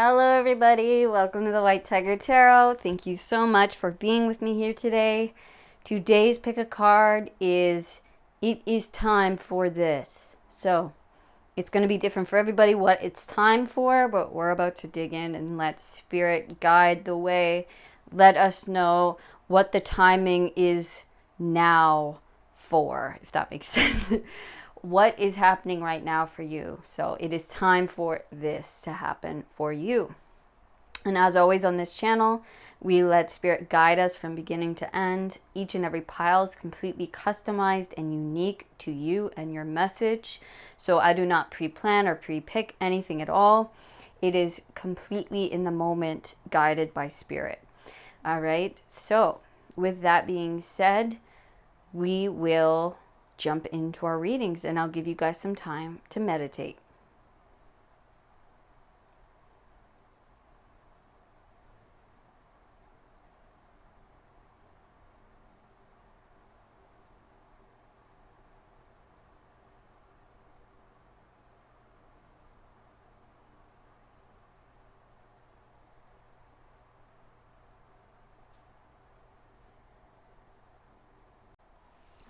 Hello everybody, welcome to the White Tiger Tarot. Thank you so much for being with me here today. Today's pick a card is It Is Time for This. So it's going to be different for everybody what it's time for, but we're about to dig in and let Spirit guide the way. Let us know what the timing is now for, if that makes sense. What is happening right now for you? So it is time for this to happen for you. And as always on this channel, we let Spirit guide us from beginning to end. Each and every pile is completely customized and unique to you and your message. So I do not pre-plan or pre-pick anything at all. It is completely in the moment, guided by Spirit. All right. So with that being said, we will jump into our readings and I'll give you guys some time to meditate.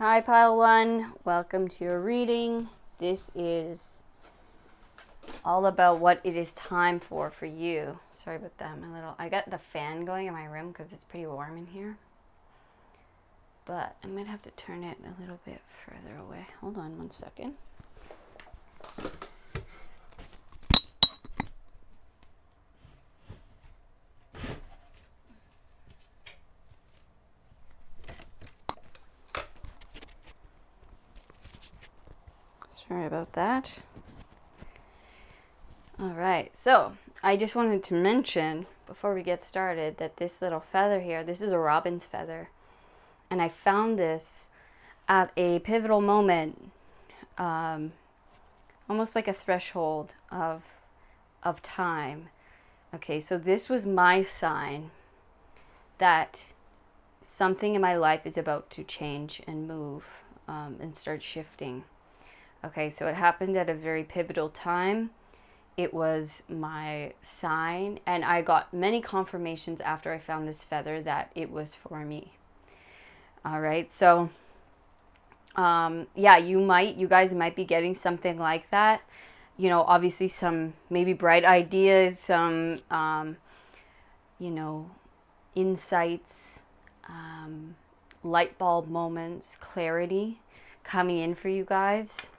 Hi Pile 1, welcome to your reading. This is all about what it is time for you. Sorry about that, I got the fan going in my room because it's pretty warm in here. But I might have to turn it a little bit further away. Hold on one second. Sorry about that. All right, so I just wanted to mention before we get started that this little feather here, this is a robin's feather. And I found this at a pivotal moment, almost like a threshold of time. Okay, so this was my sign that something in my life is about to change and move and start shifting. Okay, so it happened at a very pivotal time. It was my sign, and I got many confirmations after I found this feather that it was for me. All right, so yeah, you guys might be getting something like that. You know, obviously some maybe bright ideas, some you know, insights, light bulb moments, clarity coming in for you guys,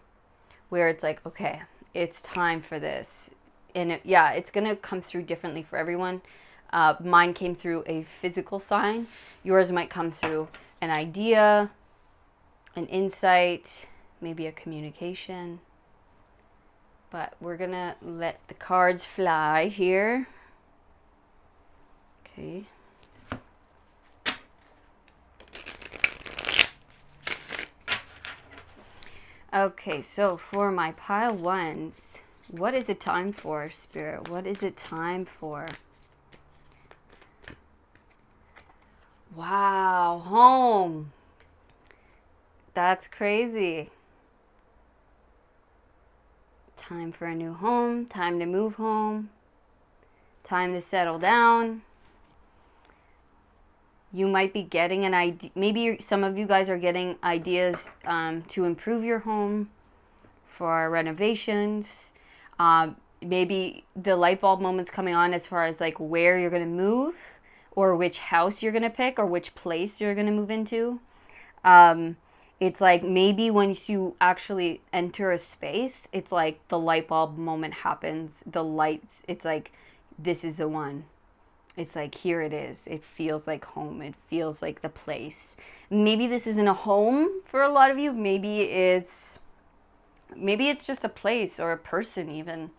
where it's like, okay, it's time for this. And yeah, it's going to come through differently for everyone. Mine came through a physical sign. Yours might come through an idea, an insight, maybe a communication. But we're going to let the cards fly here. Okay. Okay, so for my pile ones, what is it time for, Spirit? What is it time for? Wow, home. That's crazy. Time for a new home, time to move home, time to settle down. You might be getting an idea. Maybe some of you guys are getting ideas to improve your home, for renovations. Maybe the light bulb moment's coming on as far as like where you're going to move, or which house you're going to pick, or which place you're going to move into. It's like maybe once you actually enter a space, it's like the light bulb moment happens. The lights, it's like, this is the one. It's like, here it is. It feels like home. It feels like the place. Maybe this isn't a home for a lot of you. Maybe it's just a place or a person even.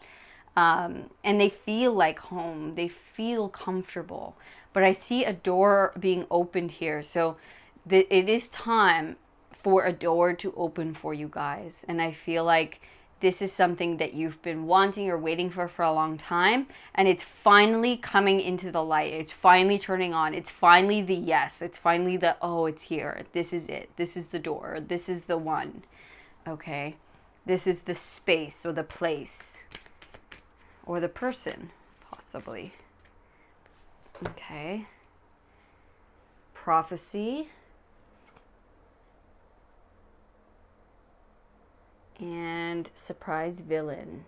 And they feel like home. They feel comfortable. But I see a door being opened here. So it is time for a door to open for you guys. And I feel like this is something that you've been wanting or waiting for a long time. And it's finally coming into the light. It's finally turning on. It's finally the yes. It's finally the, oh, it's here. This is it. This is the door. This is the one. Okay. This is the space or the place or the person, possibly. possibly. Okay. Prophecy. And surprise villain.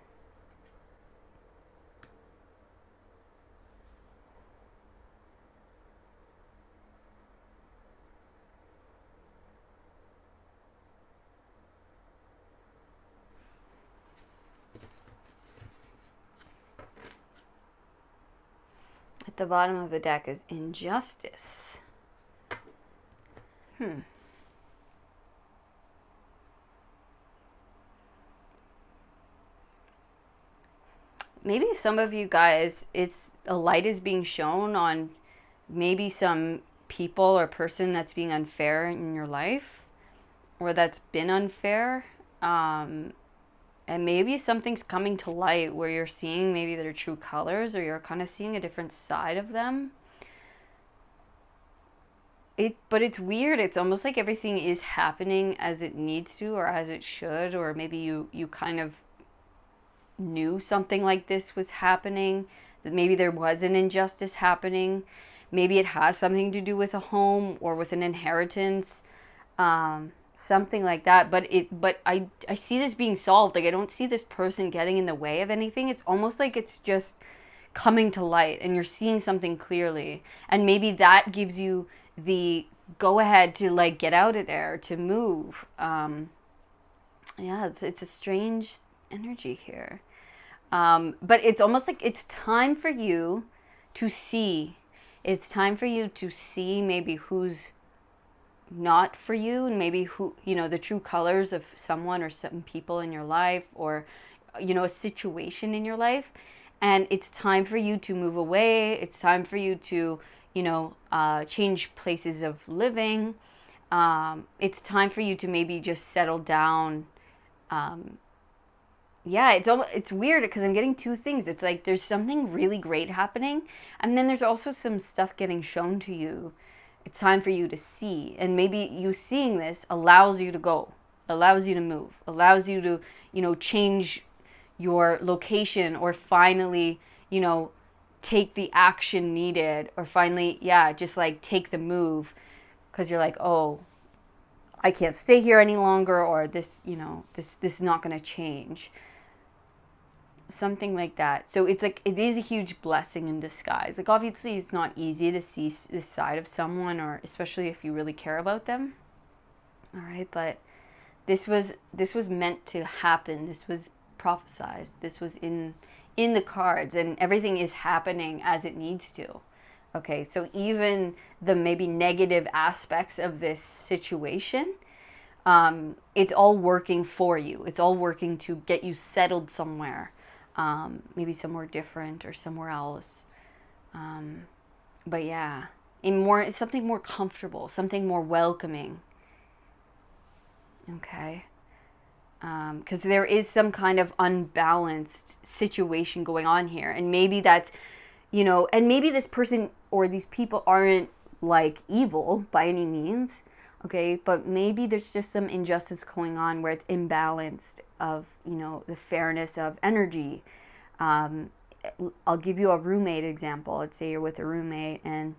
At the bottom of the deck is injustice. Maybe some of you guys, it's a light is being shown on maybe some people or person that's being unfair in your life, or that's been unfair. And maybe something's coming to light where you're seeing maybe their true colors, or you're kind of seeing a different side of them. But it's weird. It's almost like everything is happening as it needs to, or as it should, or maybe you kind of knew something like this was happening, that maybe there was an injustice happening. Maybe it has something to do with a home or with an inheritance, something like that. But I see this being solved. Like, I don't see this person getting in the way of anything. It's almost like it's just coming to light and you're seeing something clearly. And maybe that gives you the go ahead to like get out of there, to move. Yeah, it's a strange energy here. But it's almost like it's time for you to see. It's time for you to see maybe who's not for you, and maybe who, the true colors of someone or some people in your life, or, a situation in your life. And it's time for you to move away. It's time for you to, change places of living. It's time for you to maybe just settle down. Yeah, it's weird because I'm getting two things. It's like there's something really great happening, and then there's also some stuff getting shown to you. It's time for you to see, and maybe you seeing this allows you to go, allows you to move, allows you to, change your location, or finally, take the action needed, or finally, yeah, just like take the move, because you're like, oh, I can't stay here any longer, or this, this is not going to change. Something like that. So it's like, it is a huge blessing in disguise. Like, obviously it's not easy to see this side of someone, or especially if you really care about them. All right, but this was meant to happen. This was prophesized. This was in the cards, and everything is happening as it needs to. Okay, so even the maybe negative aspects of this situation, it's all working for you. It's all working to get you settled somewhere. Maybe somewhere different or somewhere else. But yeah, it's something more comfortable, something more welcoming. Okay. Because there is some kind of unbalanced situation going on here. And maybe that's, and maybe this person or these people aren't like evil by any means. Okay, but maybe there's just some injustice going on where it's imbalanced of, the fairness of energy. I'll give you a roommate example. Let's say you're with a roommate and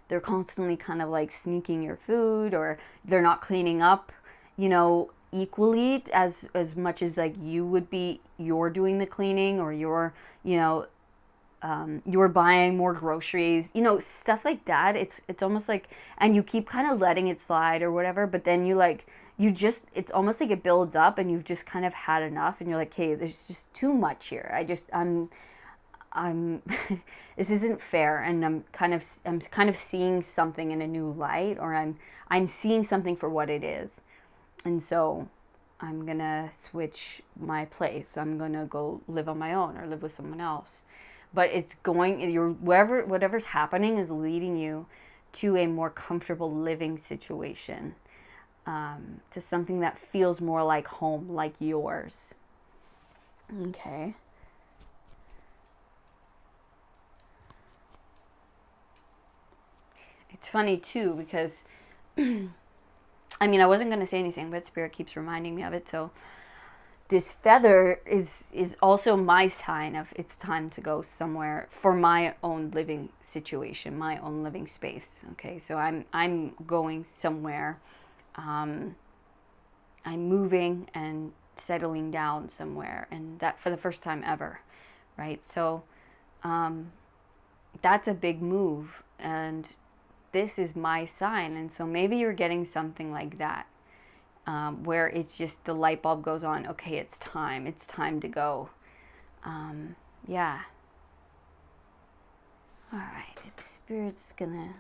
they're constantly kind of like sneaking your food, or they're not cleaning up, equally as much as like you're doing the cleaning, or you're buying more groceries, stuff like that. It's almost like, and you keep kind of letting it slide or whatever, but then it's almost like it builds up and you've just kind of had enough, and you're like, hey, there's just too much here. I'm this isn't fair, and I'm kind of seeing something in a new light, or I'm seeing something for what it is. And so I'm gonna switch my place. I'm gonna go live on my own, or live with someone else. But whatever's happening is leading you to a more comfortable living situation, to something that feels more like home, like yours. Okay. It's funny too, because I wasn't going to say anything, but Spirit keeps reminding me of it. So this feather is also my sign of it's time to go somewhere for my own living situation, my own living space. Okay, so I'm going somewhere. I'm moving and settling down somewhere, and that for the first time ever, right? So that's a big move, and this is my sign. And so maybe you're getting something like that. Where it's just the light bulb goes on. Okay, it's time to go. Yeah. All right, Spirit's gonna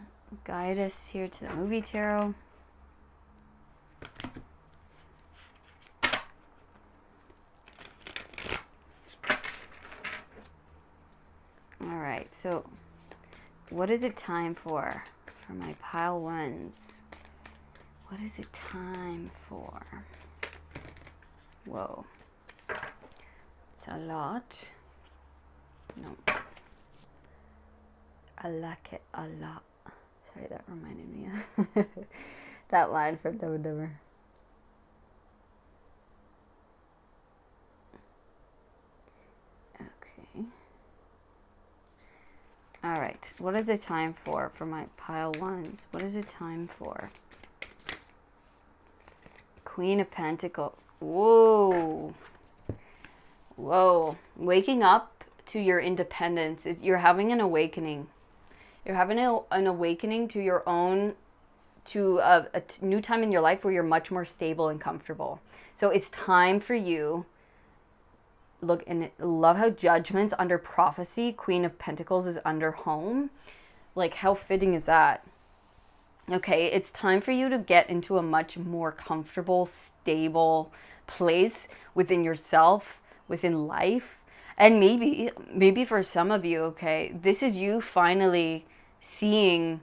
guide us here to the movie tarot. All right, so what is it time for my pile ones? What is it time for? Whoa. It's a lot. No. I like it a lot. Sorry, that reminded me of that line from Dumb and Dumber. Okay. All right. What is it time for my pile ones? What is it time for? Queen of Pentacles. Whoa. Whoa. Waking up to your independence. You're having an awakening. You're having an awakening to your own, to a new time in your life where you're much more stable and comfortable. So it's time for you. Look, and love how Judgment's under prophecy. Queen of Pentacles is under home. Like, how fitting is that? Okay, it's time for you to get into a much more comfortable, stable place within yourself, within life. And maybe for some of you, okay, this is you finally seeing,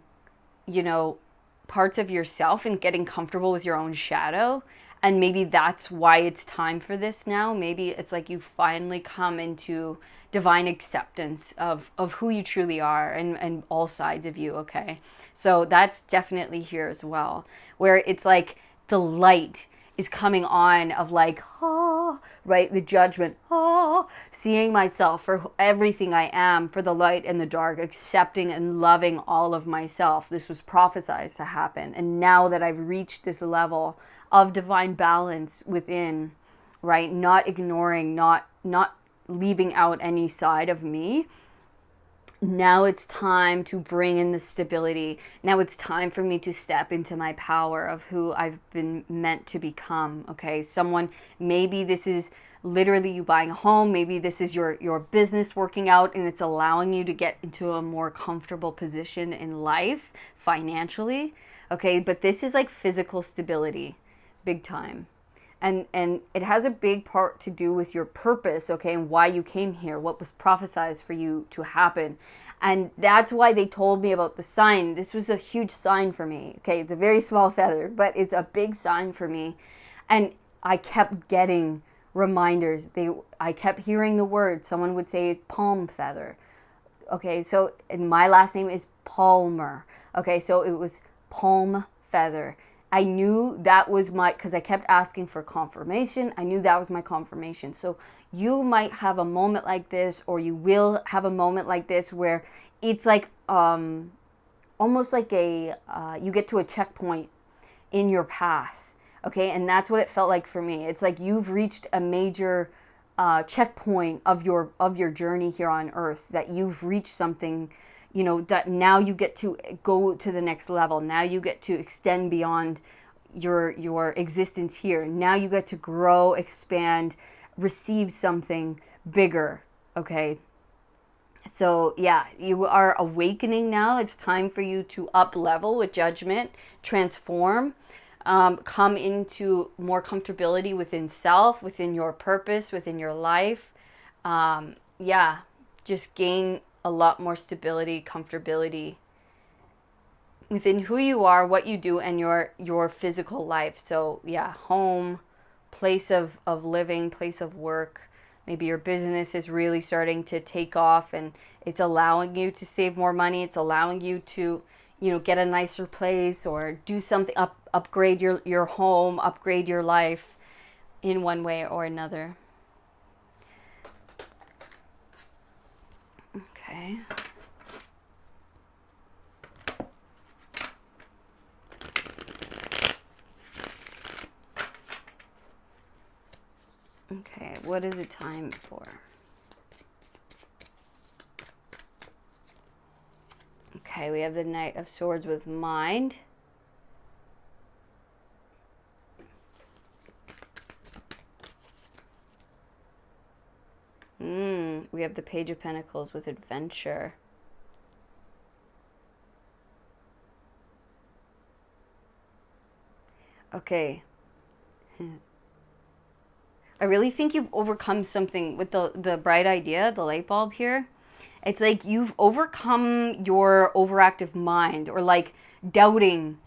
parts of yourself and getting comfortable with your own shadow. And maybe that's why it's time for this now. Maybe it's like you finally come into divine acceptance of who you truly are and all sides of you, okay? So that's definitely here as well, where it's like the light is coming on of like, right? The judgment, seeing myself for everything I am, for the light and the dark, accepting and loving all of myself. This was prophesized to happen. And now that I've reached this level of divine balance within, right? Not ignoring, not leaving out any side of me. Now it's time to bring in the stability. Now it's time for me to step into my power of who I've been meant to become. Okay, maybe this is literally you buying a home. Maybe this is your business working out and it's allowing you to get into a more comfortable position in life financially. Okay, but this is like physical stability, big time. And it has a big part to do with your purpose, okay, and why you came here, what was prophesized for you to happen. And that's why they told me about the sign. This was a huge sign for me, okay? It's a very small feather, but it's a big sign for me. And I kept getting reminders. I kept hearing the word. Someone would say palm feather. Okay, so and my last name is Palmer. Okay, so it was palm feather. I knew that was because I kept asking for confirmation. I knew that was my confirmation. So you might have a moment like this, or you will have a moment like this where it's like almost like you get to a checkpoint in your path. Okay, and that's what it felt like for me. It's like you've reached a major checkpoint of your journey here on earth, that you've reached something, that now you get to go to the next level. Now you get to extend beyond your existence here. Now you get to grow, expand, receive something bigger, okay? So yeah, you are awakening now. It's time for you to up level with Judgment, transform, come into more comfortability within self, within your purpose, within your life. Just gain a lot more stability, comfortability within who you are, what you do, and your physical life. So yeah, home, place of living, place of work. Maybe your business is really starting to take off and it's allowing you to save more money. It's allowing you to, get a nicer place or do something, upgrade your home, upgrade your life. in one way or another. Okay. Okay, what is it time for? Okay, we have the Knight of Swords with mind. We have the Page of Pentacles with adventure. Okay. I really think you've overcome something with the bright idea, the light bulb here. It's like you've overcome your overactive mind, or like doubting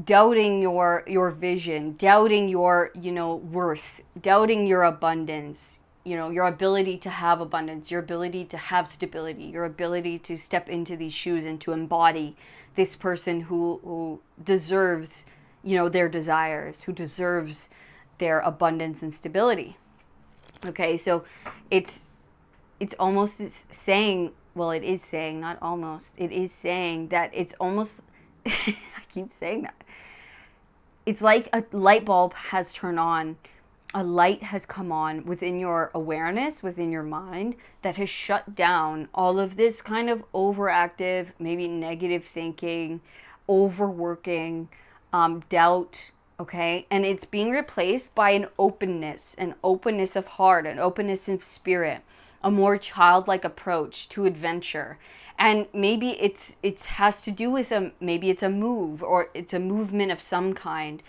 your vision, doubting your, worth, doubting your abundance, your ability to have abundance, your ability to have stability, your ability to step into these shoes and to embody this person who deserves, their desires, who deserves their abundance and stability. Okay, so it's almost saying, well, it is saying, not almost, it is saying that it's almost, I keep saying that. It's like a light bulb has turned on, a light has come on within your awareness, within your mind, that has shut down all of this kind of overactive, maybe negative thinking, overworking, doubt, okay? And it's being replaced by an openness of heart, an openness of spirit, a more childlike approach to adventure. And maybe it has to do with maybe it's a move, or it's a movement of some kind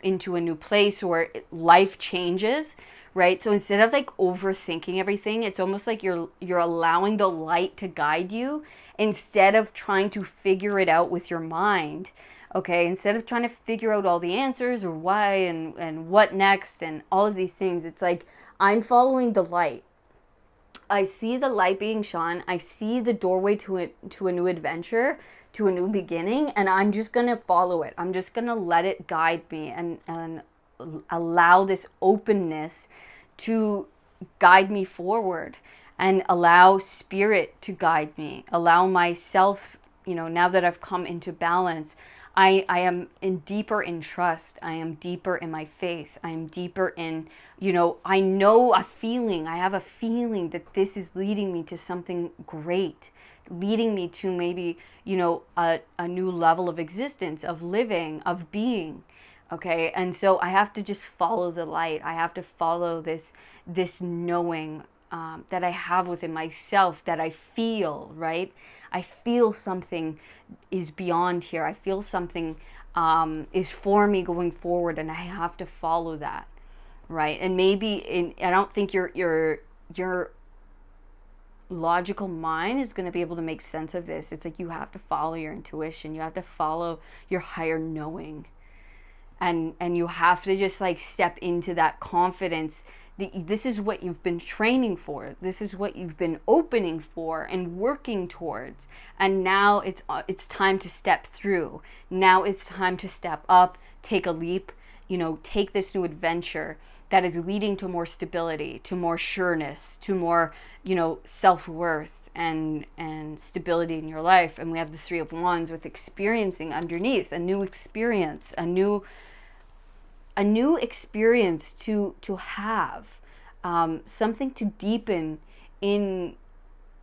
into a new place, or life changes, right? So instead of like overthinking everything, it's almost like you're allowing the light to guide you instead of trying to figure it out with your mind. Okay, instead of trying to figure out all the answers, or why and what next and all of these things, it's like I'm following the light. I see the light being shone. I see the doorway to a new adventure, to a new beginning, and I'm just going to follow it. I'm just going to let it guide me and allow this openness to guide me forward, and allow spirit to guide me, allow myself, now that I've come into balance, I am deeper in trust. I am deeper in my faith. I am deeper in, I have a feeling that this is leading me to something great, leading me to maybe, a new level of existence, of living, of being. Okay. And so I have to just follow the light. I have to follow this knowing that I have within myself, that I feel, right? I feel something is beyond here. I feel something is for me going forward, and I have to follow that, right? And maybe I don't think your logical mind is going to be able to make sense of this. It's like you have to follow your intuition. You have to follow your higher knowing, and you have to just like step into that confidence. This is what you've been training for. This is what you've been opening for and working towards. And now it's time to step through. Now it's time to step up, take a leap, take this new adventure that is leading to more stability, to more sureness, to more, self-worth and stability in your life. And we have the Three of Wands with experiencing underneath, a new experience, a new experience to have, something to deepen in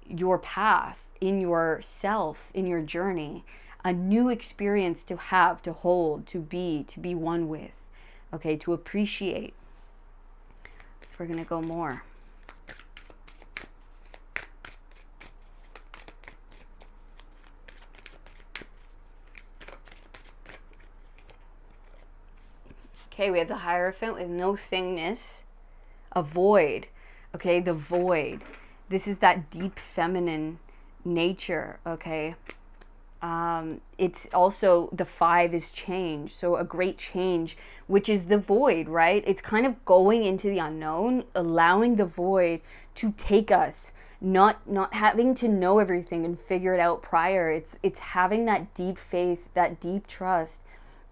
your path, in yourself, in your journey, a new experience to have, to hold, to be one with, okay, to appreciate. We're going to go more. Okay, we have the Hierophant with no thingness, a void. Okay, the void. This is that deep feminine nature, okay? It's also, the 5 is change. So a great change, which is the void, right? It's kind of going into the unknown, allowing the void to take us, not having to know everything and figure it out prior. It's having that deep faith, that deep trust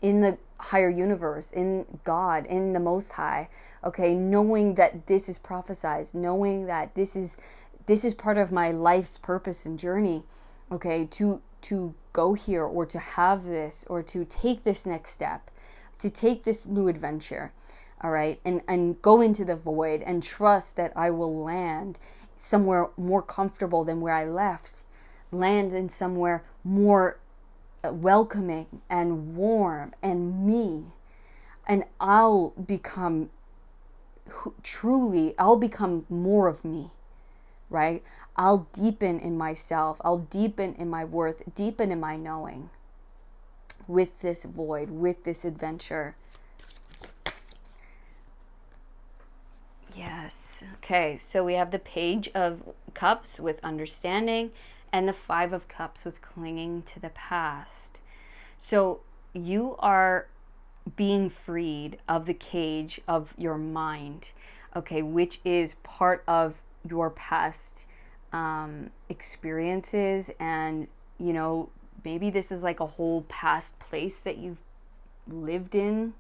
in the higher universe, in God, in the Most High, okay, knowing that this is prophesized, knowing that this is part of my life's purpose and journey, okay, to go here, or to have this, or to take this next step, to take this new adventure, all right, and go into the void and trust that I will land somewhere more comfortable than where I left, land in somewhere more welcoming and warm and me, and I'll become I'll become more of me, right? I'll deepen in myself, I'll deepen in my worth, deepen in my knowing with this void, with this adventure. Yes. Okay, so we have the Page of Cups with understanding, and the Five of Cups with clinging to the past. So you are being freed of the cage of your mind, okay, which is part of your past experiences. And, you know, maybe this is like a whole past place that you've lived in,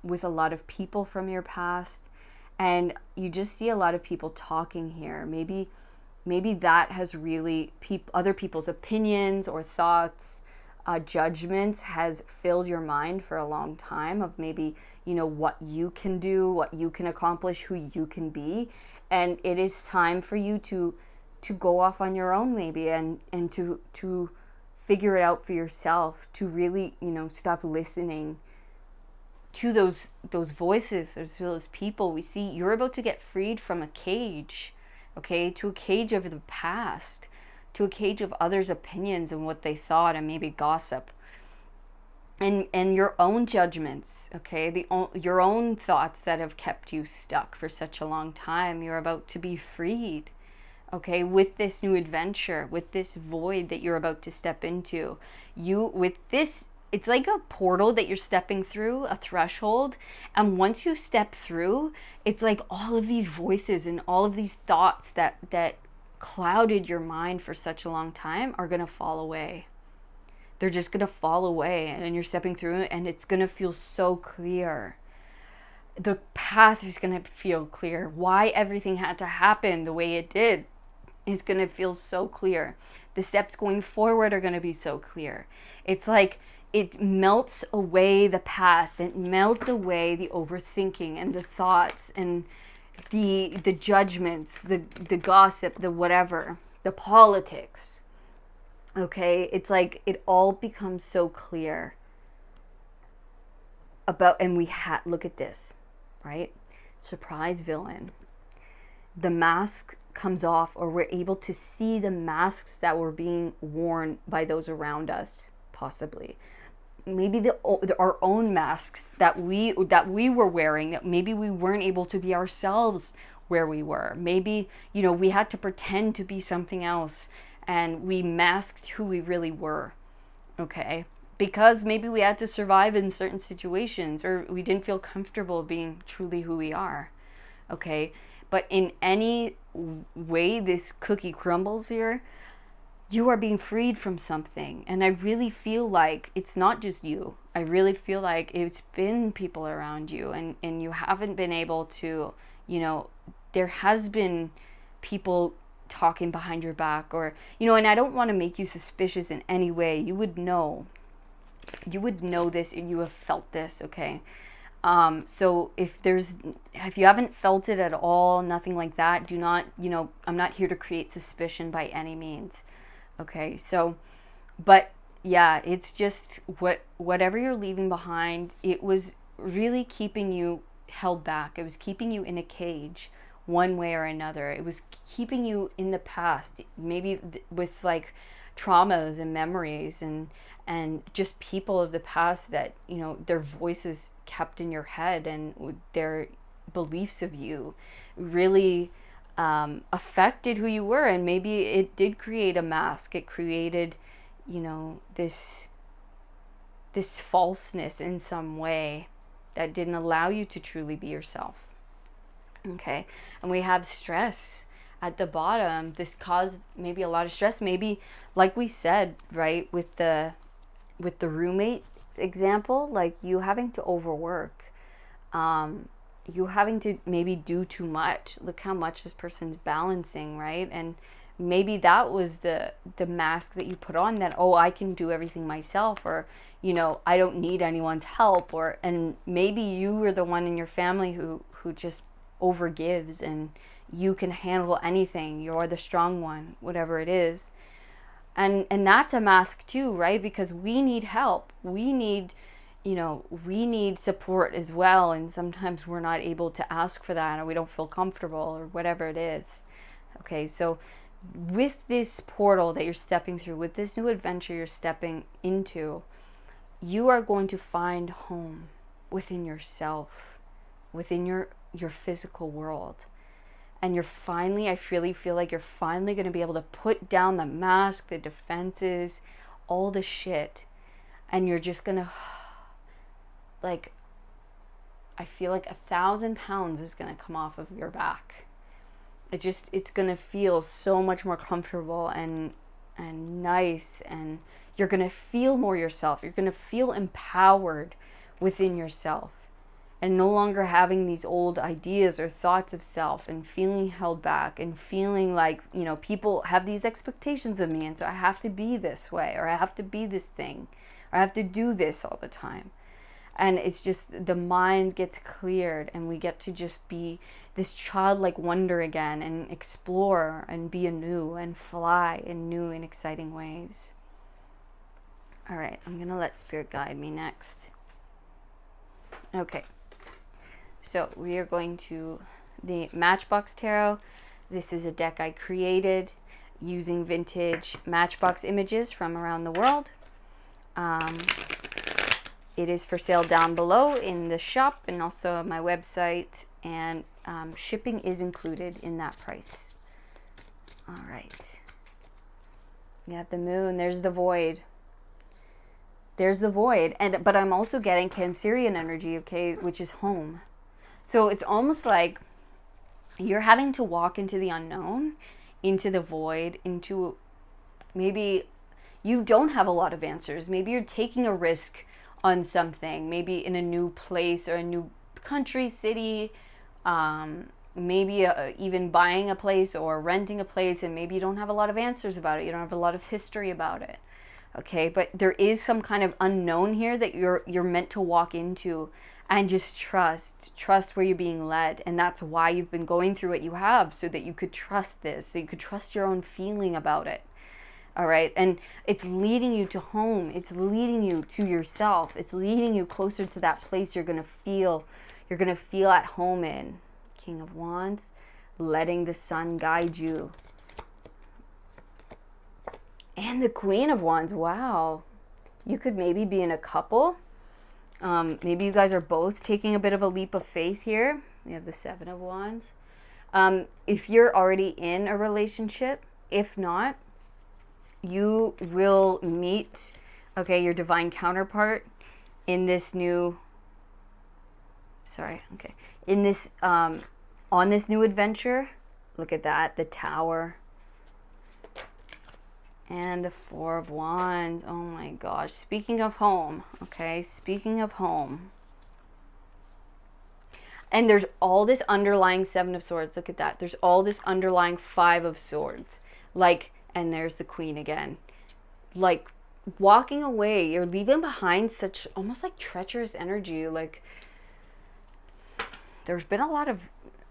with a lot of people from your past. And you just see a lot of people talking here. Maybe that has really other people's opinions or thoughts, judgments has filled your mind for a long time, of maybe, you know, what you can do, what you can accomplish, who you can be. And it is time for you to go off on your own, maybe, and to figure it out for yourself, to really, you know, stop listening to those voices, or to those people. We see you're about to get freed from a cage, okay, to a cage of the past, to a cage of others' opinions and what they thought, and maybe gossip, and your own judgments, okay, your own thoughts that have kept you stuck for such a long time. You're about to be freed, okay, with this new adventure, with this void that you're about to step into. It's like a portal that you're stepping through, a threshold. And once you step through, it's like all of these voices and all of these thoughts that clouded your mind for such a long time are going to fall away. They're just going to fall away. And you're stepping through it, and it's going to feel so clear. The path is going to feel clear. Why everything had to happen the way it did is going to feel so clear. The steps going forward are going to be so clear. It's like it melts away the past. It melts away the overthinking and the thoughts and the judgments, the gossip, the whatever, the politics. Okay, it's like it all becomes so clear about, and look at this, right? Surprise villain. The mask comes off, or we're able to see the masks that were being worn by those around us, possibly. Maybe our own masks that we were wearing, that maybe we weren't able to be ourselves where we were. Maybe, you know, we had to pretend to be something else, and we masked who we really were, okay? Because maybe we had to survive in certain situations, or we didn't feel comfortable being truly who we are, okay? But in any way this cookie crumbles here, you are being freed from something. And I really feel like it's not just you. I really feel like it's been people around you, and you haven't been able to, you know, there has been people talking behind your back, or, you know, and I don't want to make you suspicious in any way. You would know this, and you have felt this, okay? So if you haven't felt it at all, nothing like that, do not, you know, I'm not here to create suspicion by any means. Okay, so, but yeah, it's just whatever you're leaving behind, it was really keeping you held back. It was keeping you in a cage one way or another. It was keeping you in the past, maybe with like traumas and memories and just people of the past that, you know, their voices kept in your head, and their beliefs of you really affected who you were. And maybe it did create a mask. It created, you know, this falseness in some way that didn't allow you to truly be yourself. Okay, and we have stress at the bottom. This caused maybe a lot of stress. Maybe, like we said, right, with the roommate example, like you having to overwork, you having to maybe do too much. Look how much this person's balancing, right? And maybe that was the mask that you put on, that, oh, I can do everything myself, or, you know, I don't need anyone's help, or, and maybe you were the one in your family who just overgives and you can handle anything. You're the strong one, whatever it is. And that's a mask too, right? Because we need help. We need, you know, we need support as well. And sometimes we're not able to ask for that, or we don't feel comfortable, or whatever it is. Okay, so with this portal that you're stepping through, with this new adventure you're stepping into, you are going to find home within yourself, within your physical world. And you're finally, I really feel like you're finally going to be able to put down the mask, the defenses, all the shit. And you're just going to, like, I feel like 1,000 pounds is going to come off of your back. It's going to feel so much more comfortable and nice. And you're going to feel more yourself. You're going to feel empowered within yourself. And no longer having these old ideas or thoughts of self, and feeling held back, and feeling like, you know, people have these expectations of me, and so I have to be this way, or I have to be this thing, or I have to do this all the time. And it's just, the mind gets cleared, and we get to just be this childlike wonder again, and explore and be anew and fly in new and exciting ways. All right, I'm going to let Spirit guide me next. Okay. So we are going to the Matchbox Tarot. This is a deck I created using vintage Matchbox images from around the world. It is for sale down below in the shop and also on my website, and shipping is included in that price. All right. You have the moon. There's the void. There's the void. But I'm also getting Cancerian energy, okay, which is home. So it's almost like you're having to walk into the unknown, into the void, into maybe you don't have a lot of answers. Maybe you're taking a risk on something, maybe in a new place or a new country, city, maybe even buying a place or renting a place, and maybe you don't have a lot of answers about it. You don't have a lot of history about it. Okay, but there is some kind of unknown here that you're meant to walk into. And just trust where you're being led. And that's why you've been going through what you have, so that you could trust this, so you could trust your own feeling about it. All right. And it's leading you to home. It's leading you to yourself. It's leading you closer to that place you're going to feel at home in. King of Wands, letting the sun guide you. And the Queen of Wands. Wow. You could maybe be in a couple. Maybe you guys are both taking a bit of a leap of faith here. We have the Seven of Wands. If you're already in a relationship, if not, you will meet, okay, your divine counterpart in this new, in this, on this new adventure. Look at that, the Tower. And the Four of Wands. Oh my gosh. Speaking of home, okay? Speaking of home. And there's all this underlying Seven of Swords. Look at that. There's all this underlying Five of Swords. Like, and there's the Queen again. Like, walking away. You're leaving behind such almost like treacherous energy. Like, there's been a lot of,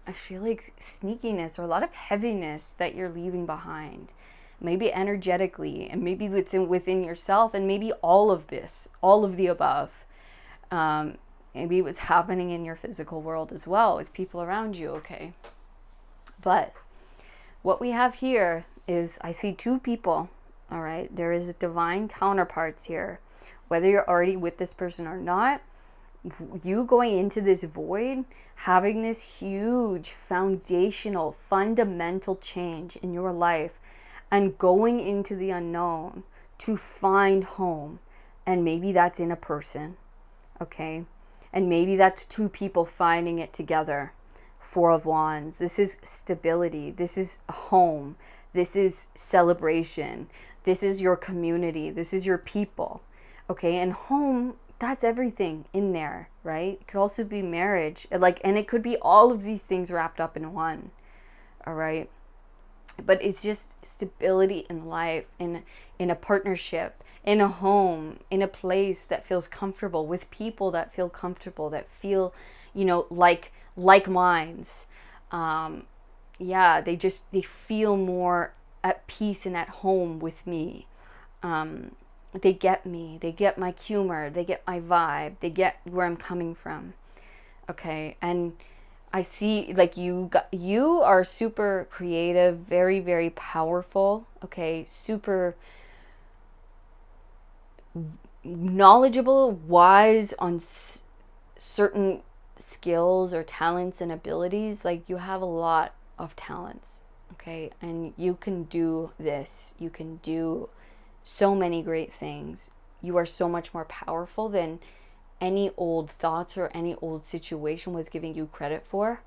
I feel like, sneakiness or a lot of heaviness that you're leaving behind. Maybe energetically, and maybe it's within yourself, and maybe all of this, all of the above. Maybe it was happening in your physical world as well with people around you, okay? But what we have here is, I see two people, all right? There is divine counterparts here. Whether you're already with this person or not, you going into this void, having this huge foundational, fundamental change in your life, and going into the unknown to find home. And maybe that's in a person, okay? And maybe that's two people finding it together. Four of Wands. This is stability. This is home. This is celebration. This is your community. This is your people, okay? And home that's everything in there, right? It could also be marriage, like, and it could be all of these things wrapped up in one. All right. But it's just stability in life, in a partnership, in a home, in a place that feels comfortable, with people that feel comfortable, that feel, like minds. Yeah, they feel more at peace and at home with me. They get me, they get my humor, they get my vibe, they get where I'm coming from. Okay. And I see, like, you are super creative, very, very powerful. Okay. Super knowledgeable, wise on certain skills or talents and abilities. Like, you have a lot of talents. Okay. And you can do this. You can do so many great things. You are so much more powerful than any old thoughts or any old situation was giving you credit for.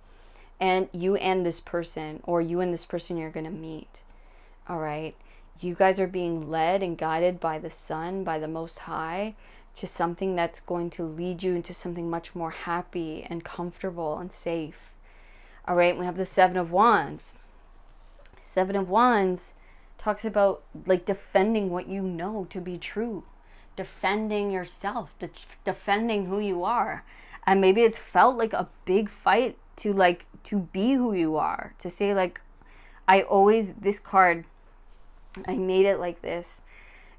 And you and this person, or you and this person you're going to meet. All right. You guys are being led and guided by the Sun, by the Most High, to something that's going to lead you into something much more happy and comfortable and safe. All right. We have the Seven of Wands. Seven of Wands talks about, like, defending what you know to be true, defending yourself, defending who you are. And maybe it's felt like a big fight to be who you are, to say, like, this card, I made it like this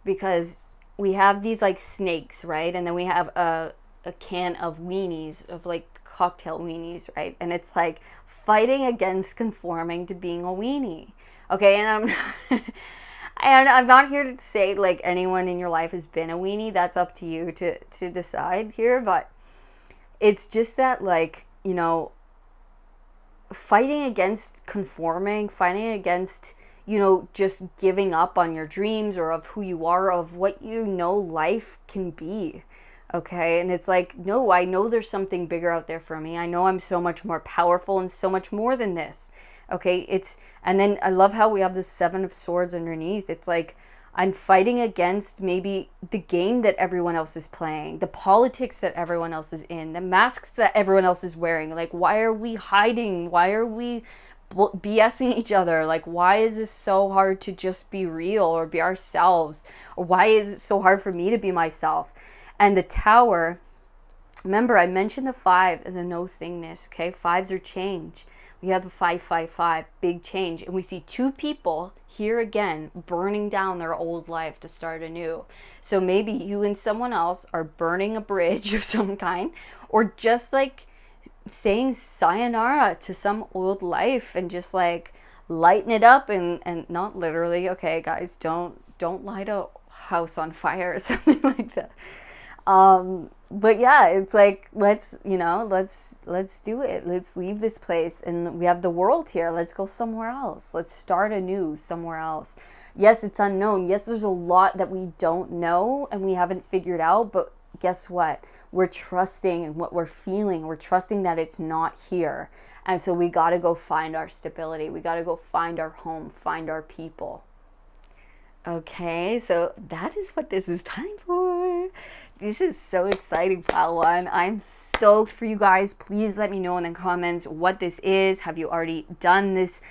because we have these, like, snakes, right? And then we have a can of weenies, of, like, cocktail weenies, right? And it's like fighting against conforming to being a weenie. Okay. And I'm not here to say, like, anyone in your life has been a weenie. That's up to you to decide here. But it's just that, like, fighting against conforming, fighting against, just giving up on your dreams or of who you are, of what life can be. Okay. And it's like, no, I know there's something bigger out there for me. I know I'm so much more powerful and so much more than this. Okay. And then I love how we have the Seven of Swords underneath. It's like, I'm fighting against maybe the game that everyone else is playing, the politics that everyone else is in, the masks that everyone else is wearing. Like, why are we hiding? Why are we BSing each other? Like, why is this so hard to just be real or be ourselves? Or why is it so hard for me to be myself? And the Tower, remember, I mentioned the 5 and the no thingness. Okay. 5s are change. We have the 555, big change. And we see 2 people here again burning down their old life to start anew. So maybe you and someone else are burning a bridge of some kind, or just, like, saying sayonara to some old life and just, like, lighten it up and not literally. Okay, guys, don't light a house on fire or something like that. But yeah, it's like, let's do it. Let's leave this place, and we have the world here. Let's go somewhere else. Let's start anew somewhere else. Yes, it's unknown. Yes, there's a lot that we don't know and we haven't figured out, but guess what? We're trusting in what we're feeling. We're trusting that it's not here. And so we got to go find our stability. We got to go find our home, find our people. Okay, so that is what this is time for. This is so exciting, pile one. I'm stoked for you guys. Please let me know in the comments what this is. Have you already done this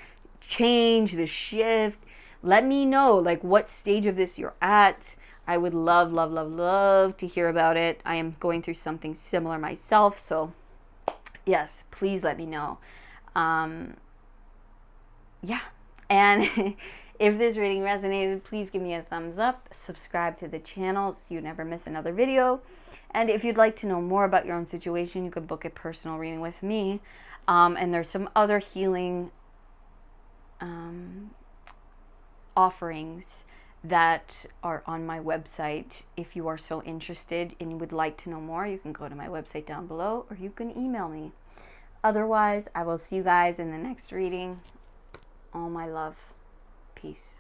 change, this shift? Let me know, like, what stage of this you're at. I would love, love, love, love to hear about it. I am going through something similar myself. So yes, please let me know. Yeah. And if this reading resonated, please give me a thumbs up, subscribe to the channel so you never miss another video. And if you'd like to know more about your own situation, you can book a personal reading with me. And there's some other healing offerings that are on my website. If you are so interested and you would like to know more, you can go to my website down below, or you can email me. Otherwise, I will see you guys in the next reading. All my love. Peace.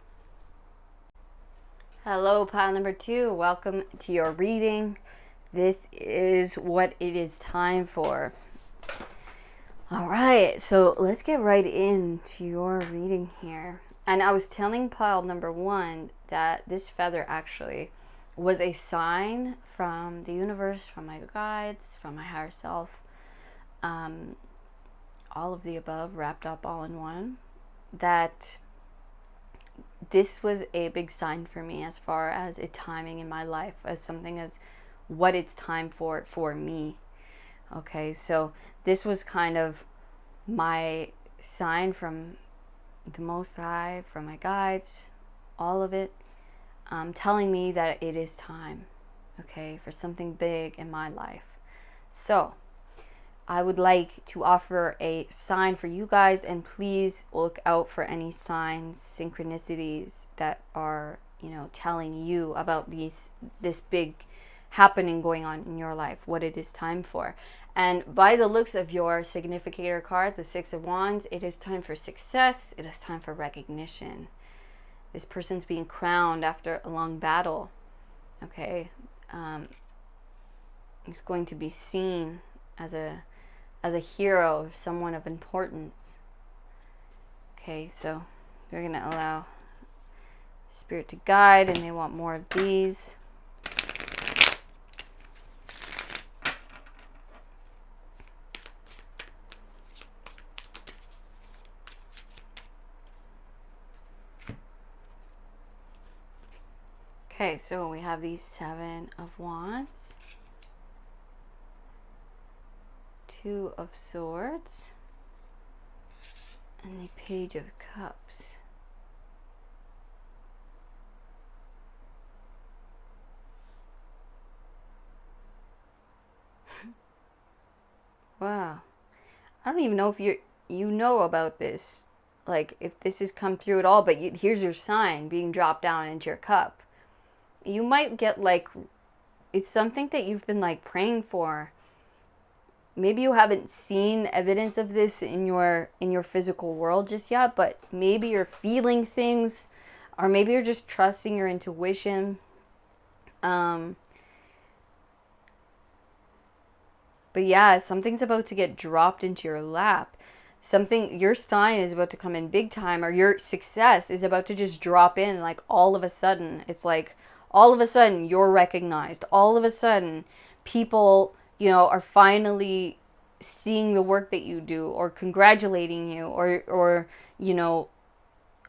Hello, pile number 2. Welcome to your reading. This is what it is time for. All right, so let's get right into your reading here. And I was telling pile number 1 that this feather actually was a sign from the universe, from my guides, from my higher self, all of the above wrapped up all in one, that this was a big sign for me as far as a timing in my life, as something as what it's time for me. Okay, so this was kind of my sign from the Most High, from my guides, all of it, telling me that it is time, okay, for something big in my life. So I would like to offer a sign for you guys, and please look out for any signs, synchronicities that are, telling you about this big happening going on in your life, what it is time for. And by the looks of your significator card, the Six of Wands, it is time for success. It is time for recognition. This person's being crowned after a long battle. Okay, it's going to be seen as a hero, someone of importance. Okay, so we're going to allow Spirit to guide, and they want more of these. Okay, so we have the Seven of Wands, Two of Swords, and the Page of Cups. Wow. I don't even know if you know about this, like if this has come through at all, but here's your sign being dropped down into your cup. You might get like, it's something that you've been like praying for. Maybe you haven't seen evidence of this in your physical world just yet, but maybe you're feeling things, or maybe you're just trusting your intuition. But yeah, something's about to get dropped into your lap. Your sign is about to come in big time, or your success is about to just drop in like all of a sudden. It's like all of a sudden you're recognized. All of a sudden people, are finally seeing the work that you do, or congratulating you, or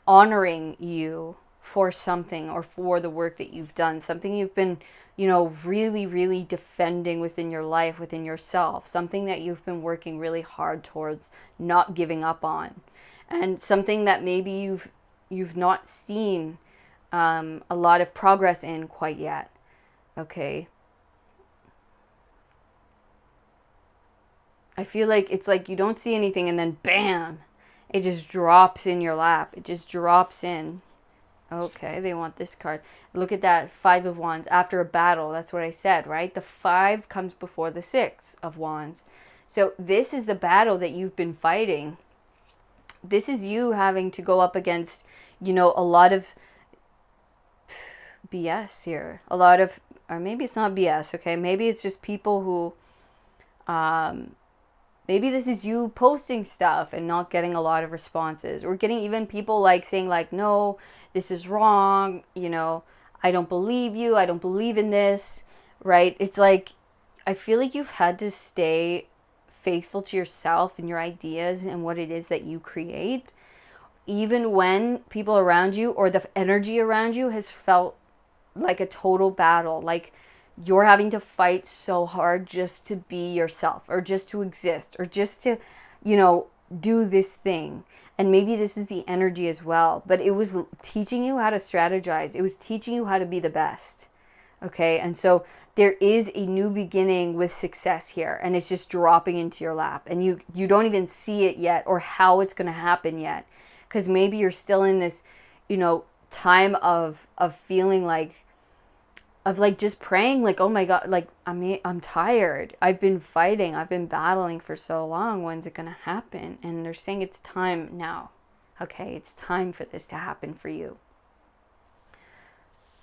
honoring you for something, or for the work that you've done, something you've been, really, really defending within your life, within yourself, something that you've been working really hard towards not giving up on, and something that maybe you've not seen a lot of progress in quite yet. Okay. I feel like it's like you don't see anything, and then bam, it just drops in your lap. It just drops in. Okay, they want this card. Look at that, Five of Wands. After a battle, that's what I said, right? The 5 comes before the 6 of Wands. So this is the battle that you've been fighting. This is you having to go up against, a lot of BS here. A lot of, or maybe it's not BS, okay? Maybe it's just people who, maybe this is you posting stuff and not getting a lot of responses, or getting even people like saying like, no, this is wrong. I don't believe you. I don't believe in this, right? It's like, I feel like you've had to stay faithful to yourself and your ideas and what it is that you create, even when people around you, or the energy around you, has felt like a total battle. Like, you're having to fight so hard just to be yourself, or just to exist, or just to, do this thing. And maybe this is the energy as well, but it was teaching you how to strategize. It was teaching you how to be the best. Okay. And so there is a new beginning with success here, and it's just dropping into your lap, and you don't even see it yet, or how it's going to happen yet. Because maybe you're still in this, time of feeling like, of like just praying like, oh my God, like I'm tired. I've been fighting. I've been battling for so long. When's it going to happen? And they're saying it's time now. Okay, it's time for this to happen for you.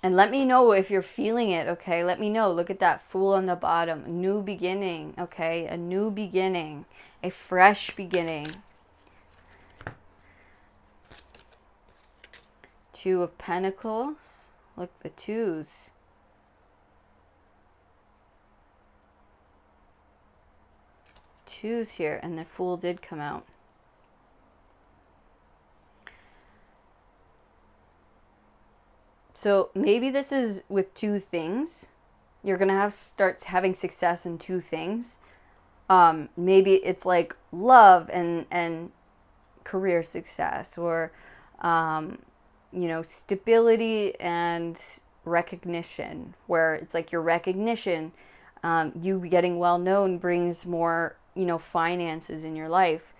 And let me know if you're feeling it, okay? Let me know. Look at that Fool on the bottom. New beginning, okay? A new beginning. A fresh beginning. Two of Pentacles. Look, the twos. twos here, and the Fool did come out. So maybe this is with two things. You're going to start having success in two things. Maybe it's like love and career success, or, stability and recognition, where it's like your recognition, you getting well known brings more, finances in your life.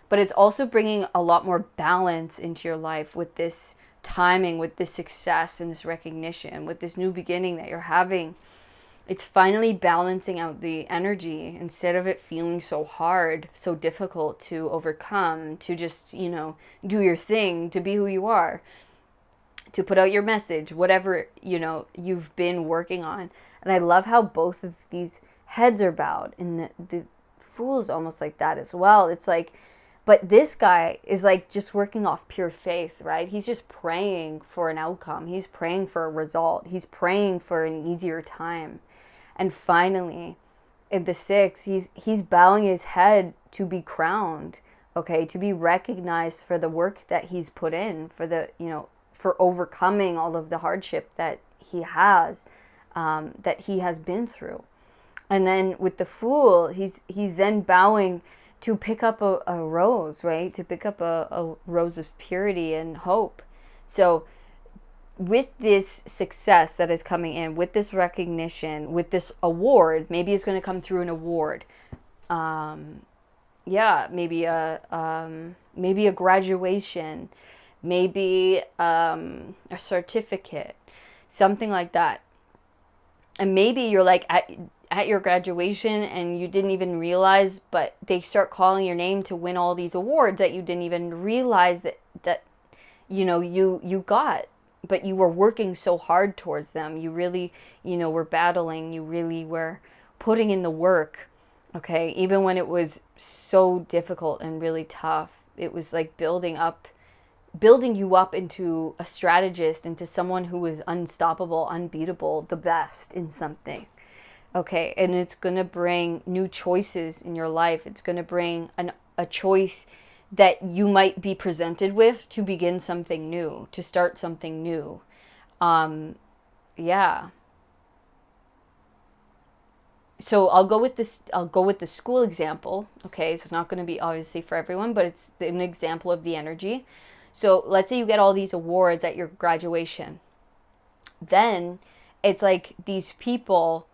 But it's also bringing a lot more balance into your life with this timing, with this success and this recognition, with this new beginning that you're having. It's finally balancing out the energy instead of it feeling so hard, so difficult to overcome, to just, do your thing, to be who you are, to put out your message, whatever, you've been working on. And I love how both of these heads are bowed, and the Fool's almost like that as well. It's like, but this guy is like just working off pure faith, right? He's just praying for an outcome. He's praying for a result. He's praying for an easier time. And finally, in the 6, he's bowing his head to be crowned, okay, to be recognized for the work that he's put in, for the, for overcoming all of the hardship that he has been through. And then with the Fool, he's then bowing to pick up a rose, right? To pick up a rose of purity and hope. So with this success that is coming in, with this recognition, with this award, maybe it's going to come through an award. Maybe a graduation, maybe a certificate, something like that. And maybe you're like at your graduation and you didn't even realize, but they start calling your name to win all these awards that you didn't even realize that you got, but you were working so hard towards them. You really, were battling. You really were putting in the work, okay? Even when it was so difficult and really tough, it was like building you up into a strategist, into someone who was unstoppable, unbeatable, the best in something. Okay, and it's going to bring new choices in your life. It's going to bring a choice that you might be presented with to begin something new, to start something new. So I'll go with the school example. Okay, so it's not going to be obviously for everyone, but it's an example of the energy. So let's say you get all these awards at your graduation. Then it's like these people,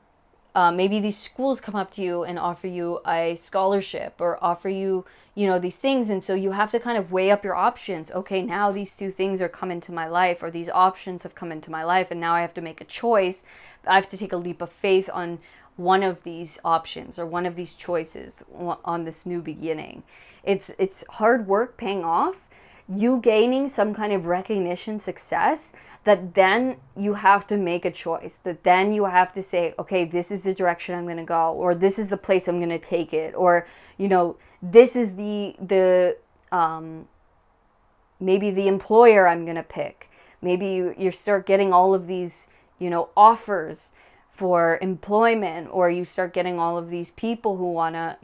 maybe these schools come up to you and offer you a scholarship or offer you, these things. And so you have to kind of weigh up your options. Okay, now these two things are come into my life, or these options have come into my life, and now I have to make a choice. I have to take a leap of faith on one of these options or one of these choices on this new beginning. It's hard work paying off. You gaining some kind of recognition, success, that then you have to make a choice, that then you have to say, okay, this is the direction I'm going to go, or this is the place I'm going to take it, or, this is the maybe the employer I'm going to pick. Maybe you start getting all of these, offers for employment, or you start getting all of these people who want to,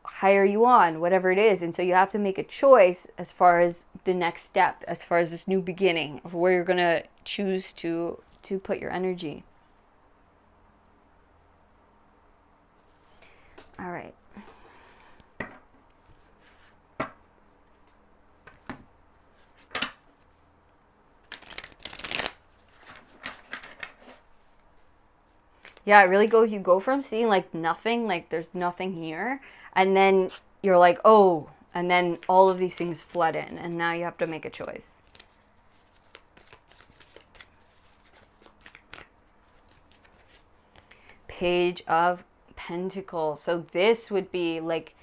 hire you on, whatever it is. And so you have to make a choice as far as the next step, as far as this new beginning of where you're going to choose to put your energy. All right. Yeah, you go from seeing like nothing, like there's nothing here, and then you're like, oh, and then all of these things flood in, and now you have to make a choice. Page of Pentacles. So this would be like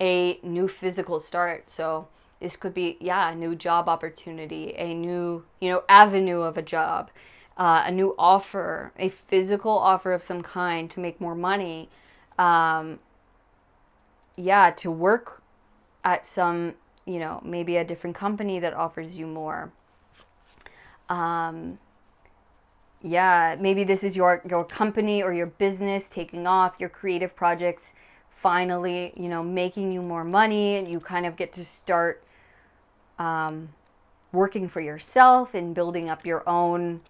a new physical start. So this could be, a new job opportunity, a new, avenue of a job. A new offer, a physical offer of some kind to make more money, to work at some, maybe a different company that offers you more. Maybe this is your company or your business taking off, your creative projects finally, you know, making you more money, and you kind of get to start working for yourself and building up your own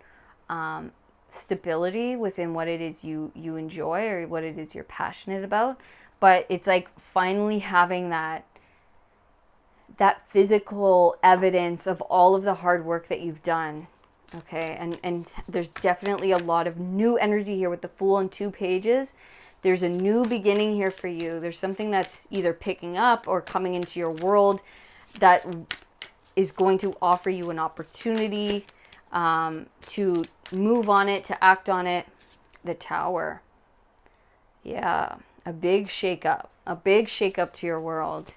stability within what it is you enjoy or what it is you're passionate about. But it's like finally having that physical evidence of all of the hard work that you've done. Okay, and there's definitely a lot of new energy here with the Fool and 2 pages. There's a new beginning here for you. There's something that's either picking up or coming into your world that is going to offer you an opportunity to move on it, to act on it. The Tower. Yeah, a big shakeup. A big shakeup to your world.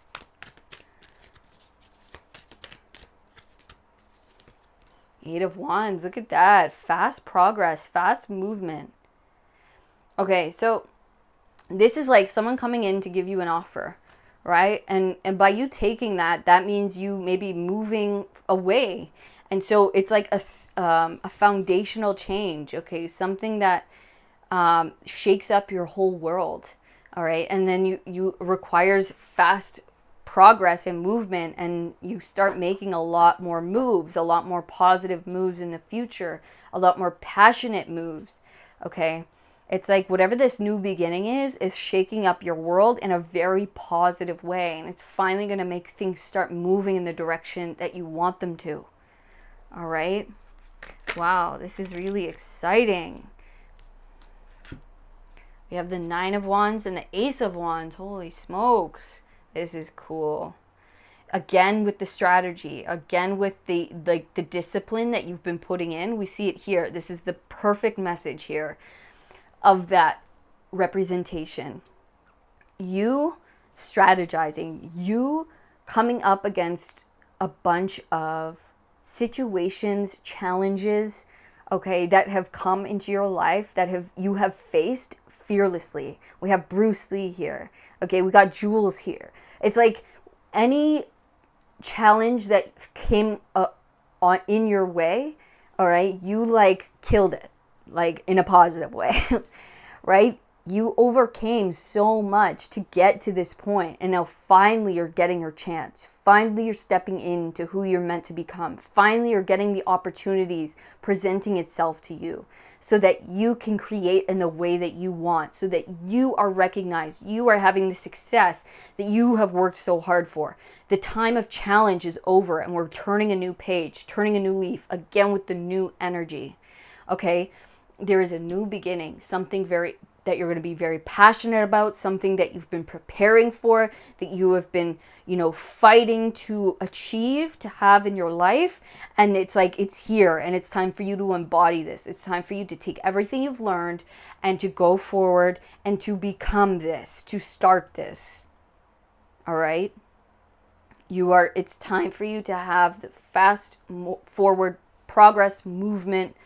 Eight of Wands. Look at that. Fast progress. Fast movement. Okay, so this is like someone coming in to give you an offer, right? And by you taking that, that means you may be moving away. And so it's like a foundational change, okay? Something that shakes up your whole world, all right? And then you requires fast progress and movement, and you start making a lot more moves, a lot more positive moves in the future, a lot more passionate moves, okay? It's like whatever this new beginning is shaking up your world in a very positive way. And it's finally going to make things start moving in the direction that you want them to. All right? Wow, this is really exciting. We have the 9 of Wands and the Ace of Wands. Holy smokes. This is cool. Again with the strategy. Again with the discipline that you've been putting in. We see it here. This is the perfect message here of that representation. You strategizing, you coming up against a bunch of situations, challenges, okay, that have come into your life that you have faced fearlessly. We have Bruce Lee here. Okay, we got Jules here. It's like any challenge that came in your way, all right, you like killed it. Like in a positive way, right? You overcame so much to get to this point, and now finally you're getting your chance. Finally you're stepping into who you're meant to become. Finally you're getting the opportunities presenting itself to you so that you can create in the way that you want, so that you are recognized, you are having the success that you have worked so hard for. The time of challenge is over, and we're turning a new page, turning a new leaf, again with the new energy, okay? There is a new beginning, something that you're going to be very passionate about, something that you've been preparing for, that you have been, you know, fighting to achieve, to have in your life. And it's like, it's here, and it's time for you to embody this. It's time for you to take everything you've learned and to go forward and to become this, to start this. All right? It's time for you to have the fast forward progress, movement,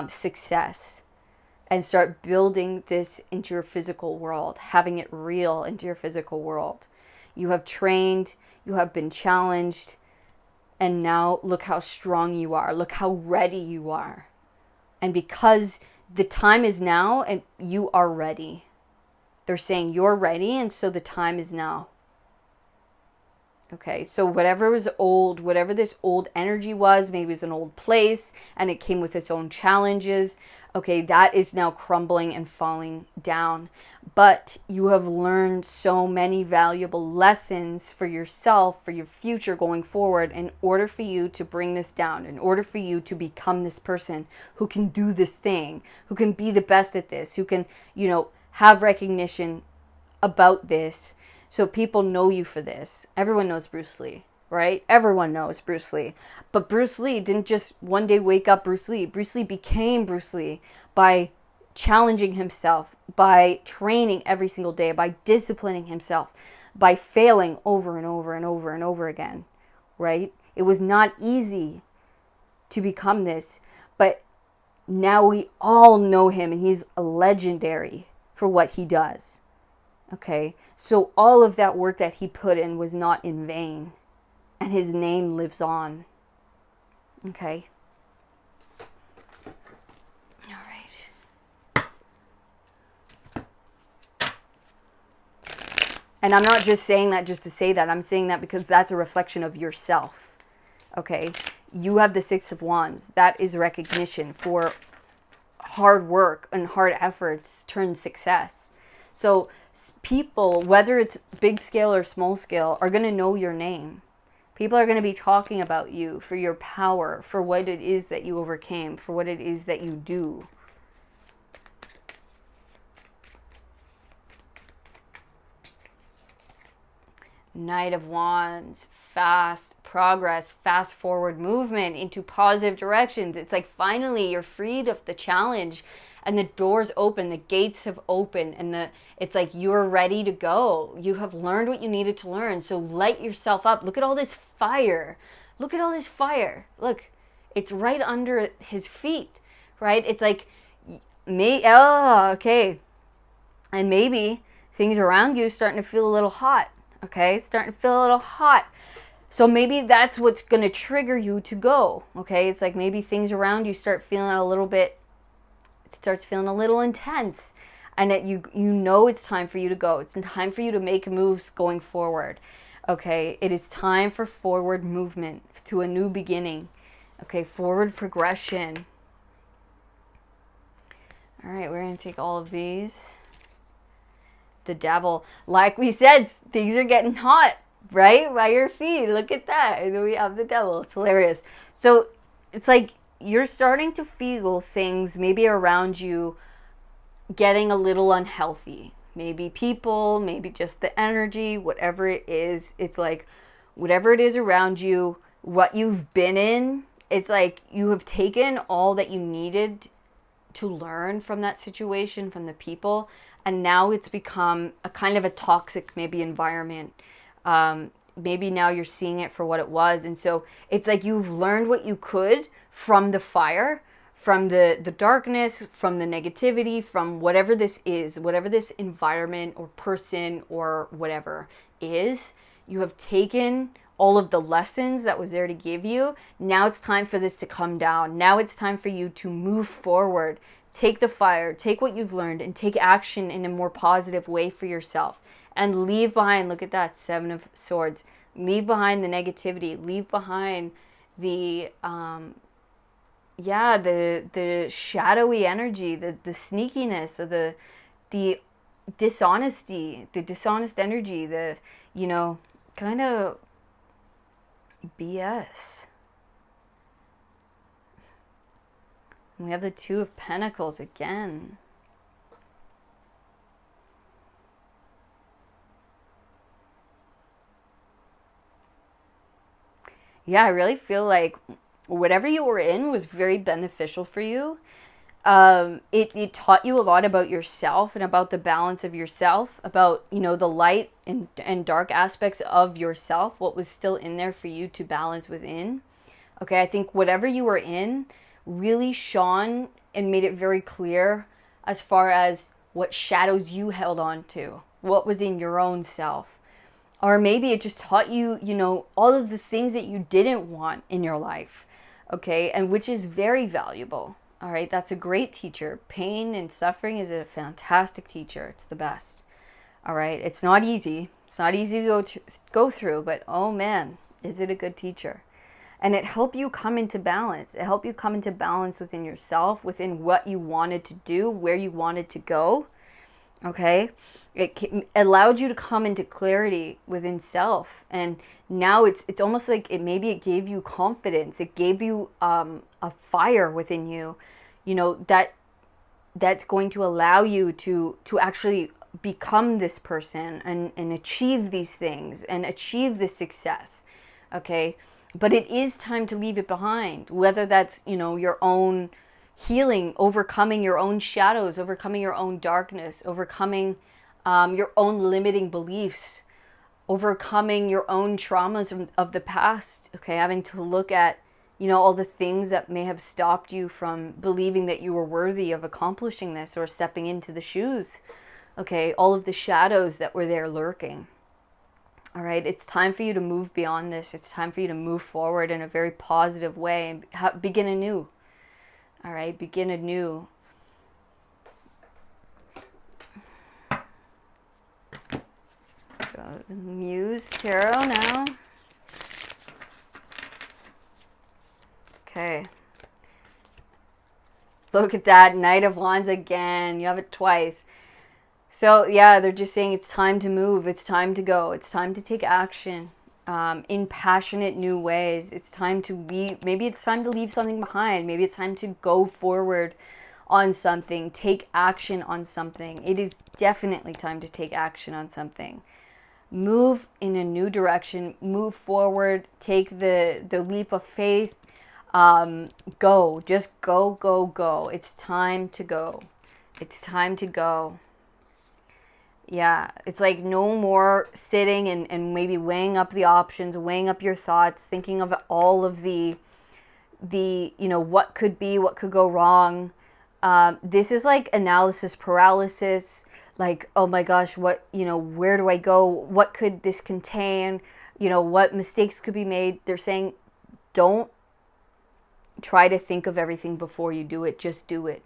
success, and start building this into your physical world, having it real into your physical world. You have trained, you have been challenged, and now look how strong you are. Look how ready you are. And because the time is now and you are ready. They're saying you're ready, and so the time is now. Okay, so whatever was old, whatever this old energy was, maybe it was an old place and it came with its own challenges. Okay, that is now crumbling and falling down. But you have learned so many valuable lessons for yourself, for your future going forward, in order for you to bring this down, in order for you to become this person who can do this thing, who can be the best at this, who can, you know, have recognition about this. So people know you for this. Everyone knows Bruce Lee, right? Everyone knows Bruce Lee. But Bruce Lee didn't just one day wake up Bruce Lee. Bruce Lee became Bruce Lee by challenging himself, by training every single day, by disciplining himself, by failing over and over and over and over again, right? It was not easy to become this, but now we all know him, and he's legendary for what he does. Okay, so all of that work that he put in was not in vain, and his name lives on. Okay. All right. And I'm not just saying that just to say that. I'm saying that because that's a reflection of yourself. Okay? You have the Six of Wands. That is recognition for hard work and hard efforts turn success. So people, whether it's big scale or small scale, are going to know your name. People are going to be talking about you for your power, for what it is that you overcame, for what it is that you do. Knight of Wands, fast progress, fast forward movement into positive directions. It's like finally you're freed of the challenge and the doors open, the gates have opened, and it's like you're ready to go. You have learned what you needed to learn. So light yourself up. Look at all this fire. Look at all this fire. Look, it's right under his feet, right? It's like, okay. And maybe things around you starting to feel a little hot. Okay, starting to feel a little hot. So maybe that's what's going to trigger you to go. Okay, it's like maybe things around you start feeling a little bit, it starts feeling a little intense. And that you know it's time for you to go. It's time for you to make moves going forward. Okay, it is time for forward movement to a new beginning. Okay, forward progression. All right, we're going to take all of these. The Devil, like we said, things are getting hot, right? By your feet. Look at that. And then we have the Devil. It's hilarious. So it's like you're starting to feel things maybe around you getting a little unhealthy. Maybe people, maybe just the energy, whatever it is. It's like whatever it is around you, what you've been in, it's like you have taken all that you needed to learn from that situation, from the people, and now it's become a kind of a toxic maybe environment. Maybe now you're seeing it for what it was, and so it's like you've learned what you could from the fire, from the darkness, from the negativity, from whatever this is, whatever this environment or person or whatever is. You have taken all of the lessons that was there to give you. Now it's time for this to come down. Now it's time for you to move forward. Take the fire, take what you've learned, and take action in a more positive way for yourself. And leave behind, look at that, Seven of Swords. Leave behind the negativity. Leave behind the the shadowy energy, the sneakiness, or the dishonesty, the dishonest energy, the, kind of BS. We have the Two of Pentacles again. Yeah, I really feel like whatever you were in was very beneficial for you. It taught you a lot about yourself and about the balance of yourself, about, the light and dark aspects of yourself, what was still in there for you to balance within. Okay, I think whatever you were in really shone and made it very clear as far as what shadows you held on to, what was in your own self. Or maybe it just taught you, all of the things that you didn't want in your life, okay, and which is very valuable. All right, that's a great teacher. Pain and suffering is a fantastic teacher. It's the best. All right, it's not easy. It's not easy to go through, but oh man, is it a good teacher. And it helped you come into balance. It helped you come into balance within yourself, within what you wanted to do, where you wanted to go. Okay? It allowed you to come into clarity within self. And now it's almost like maybe it gave you confidence. It gave you a fire within you, that's going to allow you to actually become this person and achieve these things and achieve this success. Okay? But it is time to leave it behind, whether that's, your own healing, overcoming your own shadows, overcoming your own darkness, overcoming your own limiting beliefs, overcoming your own traumas of the past, okay, having to look at, all the things that may have stopped you from believing that you were worthy of accomplishing this or stepping into the shoes, okay, all of the shadows that were there lurking. All right, it's time for you to move beyond this. It's time for you to move forward in a very positive way and begin anew. All right, begin anew. Muse Tarot now. Okay. Look at that, Knight of Wands again. You have it twice. So, yeah, they're just saying it's time to move. It's time to go. It's time to take action in passionate new ways. It's time to leave. Maybe it's time to leave something behind. Maybe it's time to go forward on something. Take action on something. It is definitely time to take action on something. Move in a new direction. Move forward. Take the leap of faith. Go. Just go, go, go. It's time to go. It's time to go. Yeah, it's like no more sitting and maybe weighing up the options, weighing up your thoughts, thinking of all of the what could be, what could go wrong. This is like analysis paralysis, like, oh my gosh, what, where do I go? What could this contain? What mistakes could be made? They're saying, don't try to think of everything before you do it, just do it.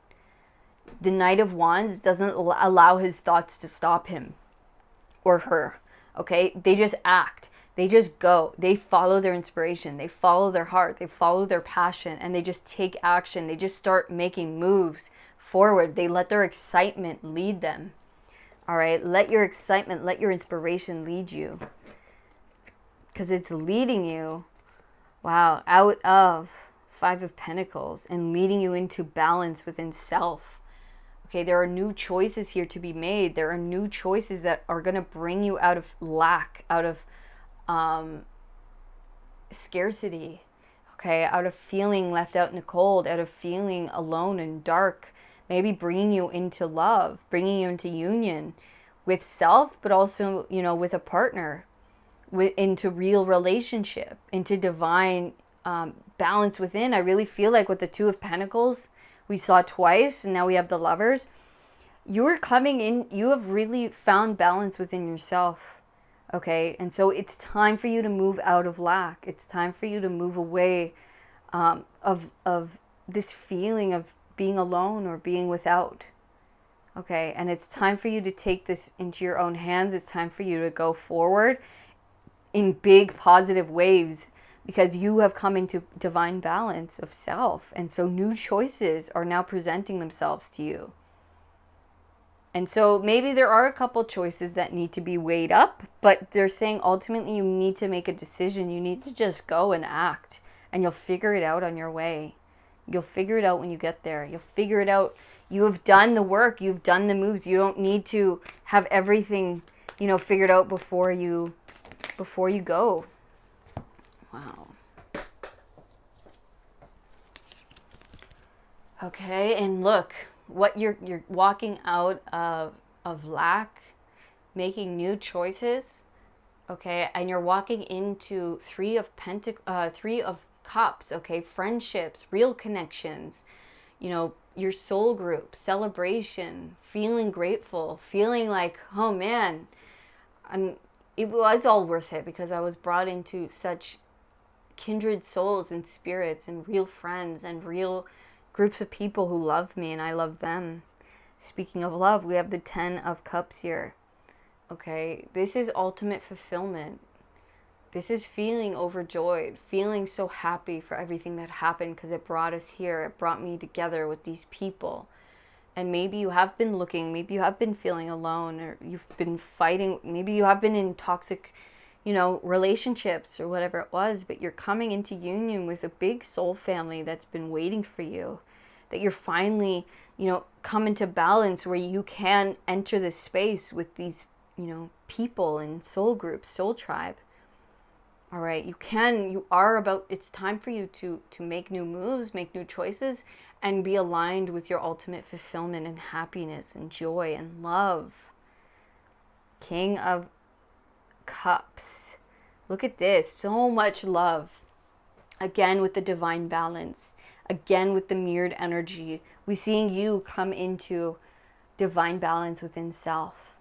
The Knight of Wands doesn't allow his thoughts to stop him or her, okay? They just act. They just go. They follow their inspiration. They follow their heart. They follow their passion, and they just take action. They just start making moves forward. They let their excitement lead them, all right? Let your excitement, let your inspiration lead you, because it's leading you, wow, out of Five of Pentacles and leading you into balance within self. Okay, there are new choices here to be made. There are new choices that are going to bring you out of lack, out of scarcity, okay, out of feeling left out in the cold, out of feeling alone and dark, maybe bringing you into love, bringing you into union with self, but also, with a partner, into real relationship, into divine balance within. I really feel like with the Two of Pentacles, we saw twice, and now we have the Lovers. You're coming in, you have really found balance within yourself, okay? And so it's time for you to move out of lack. It's time for you to move away of this feeling of being alone or being without, okay? And it's time for you to take this into your own hands. It's time for you to go forward in big positive waves, because you have come into divine balance of self. And so new choices are now presenting themselves to you. And so maybe there are a couple choices that need to be weighed up, but they're saying ultimately you need to make a decision. You need to just go and act, and you'll figure it out on your way. You'll figure it out when you get there. You'll figure it out. You have done the work. You've done the moves. You don't need to have everything, figured out before you go. Wow. Okay, and look, what you're walking out of lack, making new choices, okay, and you're walking into Three of Cups, okay, friendships, real connections, your soul group, celebration, feeling grateful, feeling like, oh man, it was all worth it, because I was brought into such kindred souls and spirits and real friends and real groups of people who love me and I love them. Speaking of love, we have the Ten of Cups here. Okay, this is ultimate fulfillment. This is feeling overjoyed, feeling so happy for everything that happened, because it brought us here. It brought me together with these people. And maybe you have been looking, maybe you have been feeling alone, or you've been fighting, maybe you have been in toxic, relationships or whatever it was, but you're coming into union with a big soul family that's been waiting for you, that you're finally, come into balance where you can enter this space with these, people and soul groups, soul tribe. All right, it's time for you to make new moves, make new choices, and be aligned with your ultimate fulfillment and happiness and joy and love. King of Cups. Look at this. So much love. Again with the divine balance. Again with the mirrored energy. We're seeing you come into divine balance within self.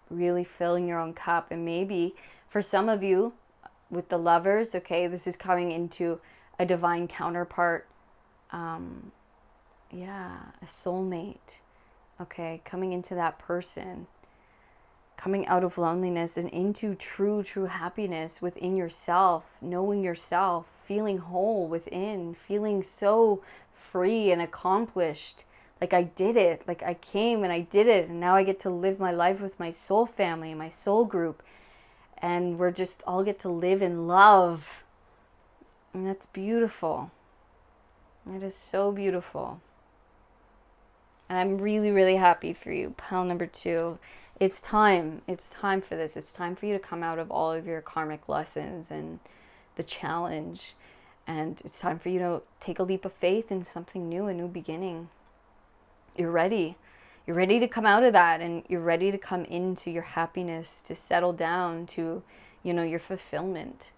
Really filling your own cup. And maybe for some of you with the Lovers, okay, this is coming into a divine counterpart. A soulmate. Okay, coming into that person. coming out of loneliness and into true happiness within yourself, knowing yourself, feeling whole within, feeling so free and accomplished. Like I did it, like I came and I did it, and now I get to live my life with my soul family and my soul group, and we're just all get to live in love. And that's beautiful. It is so beautiful. And I'm really happy for you, pile number 2. It's time. It's time for this. It's time for you to come out of all of your karmic lessons and the challenge. And it's time for you to take a leap of faith in something new, a new beginning. You're ready. You're ready to come out of that, and you're ready to come into your happiness, to settle down to, your fulfillment.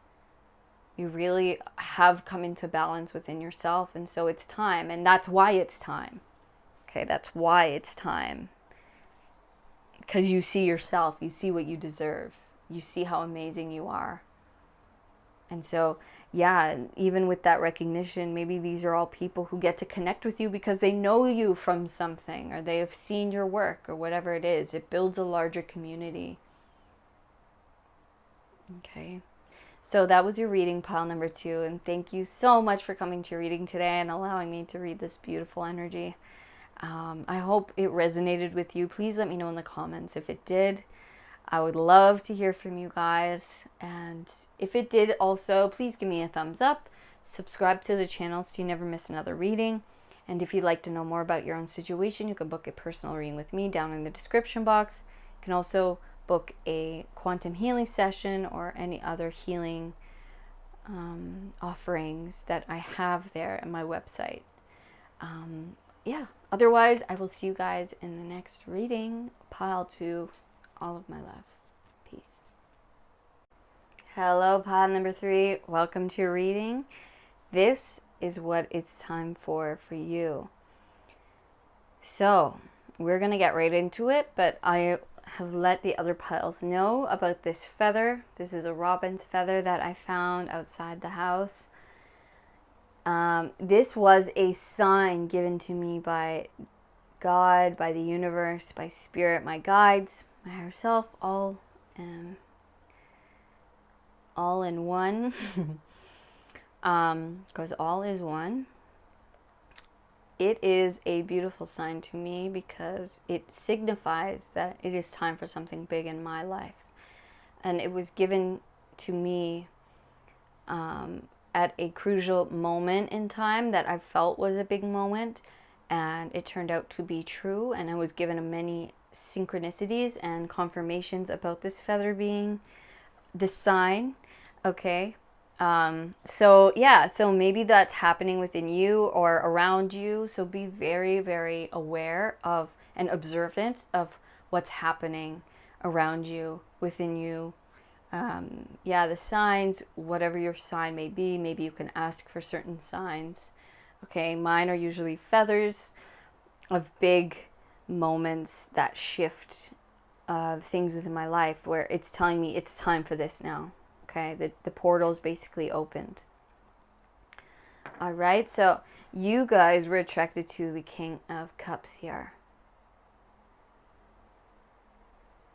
You really have come into balance within yourself, and so it's time, and that's why it's time. Okay, that's why it's time. Because you see yourself, you see what you deserve, you see how amazing you are. And so, yeah, even with that recognition, maybe these are all people who get to connect with you because they know you from something, or they have seen your work, or whatever it is. It builds a larger community. Okay. So that was your reading, pile number 2. And thank you so much for coming to your reading today and allowing me to read this beautiful energy. I hope it resonated with you. Please let me know in the comments if it did. I would love to hear from you guys. And if it did also, please give me a thumbs up. Subscribe to the channel so you never miss another reading. And if you'd like to know more about your own situation, you can book a personal reading with me down in the description box. You can also book a quantum healing session or any other healing offerings that I have there on my website. Yeah, otherwise, I will see you guys in the next reading. Pile 2, all of my love. Peace. Hello, pile number 3. Welcome to your reading. This is what it's time for you. So, we're going to get right into it, but I have let the other piles know about this feather. This is a robin's feather that I found outside the house. This was a sign given to me by God, by the universe, by spirit, my guides, my higher self, all in one. Because all is one. It is a beautiful sign to me because it signifies that it is time for something big in my life. And it was given to me at a crucial moment in time that I felt was a big moment, and it turned out to be true, and I was given many synchronicities and confirmations about this feather being the sign. Okay, so maybe that's happening within you or around you, so be very aware of and observant of what's happening around you, within you. The signs, whatever your sign may be, maybe you can ask for certain signs. Okay, mine are usually feathers of big moments that shift things within my life where it's telling me it's time for this now. Okay, the portal's basically opened. All right, so you guys were attracted to the King of Cups here.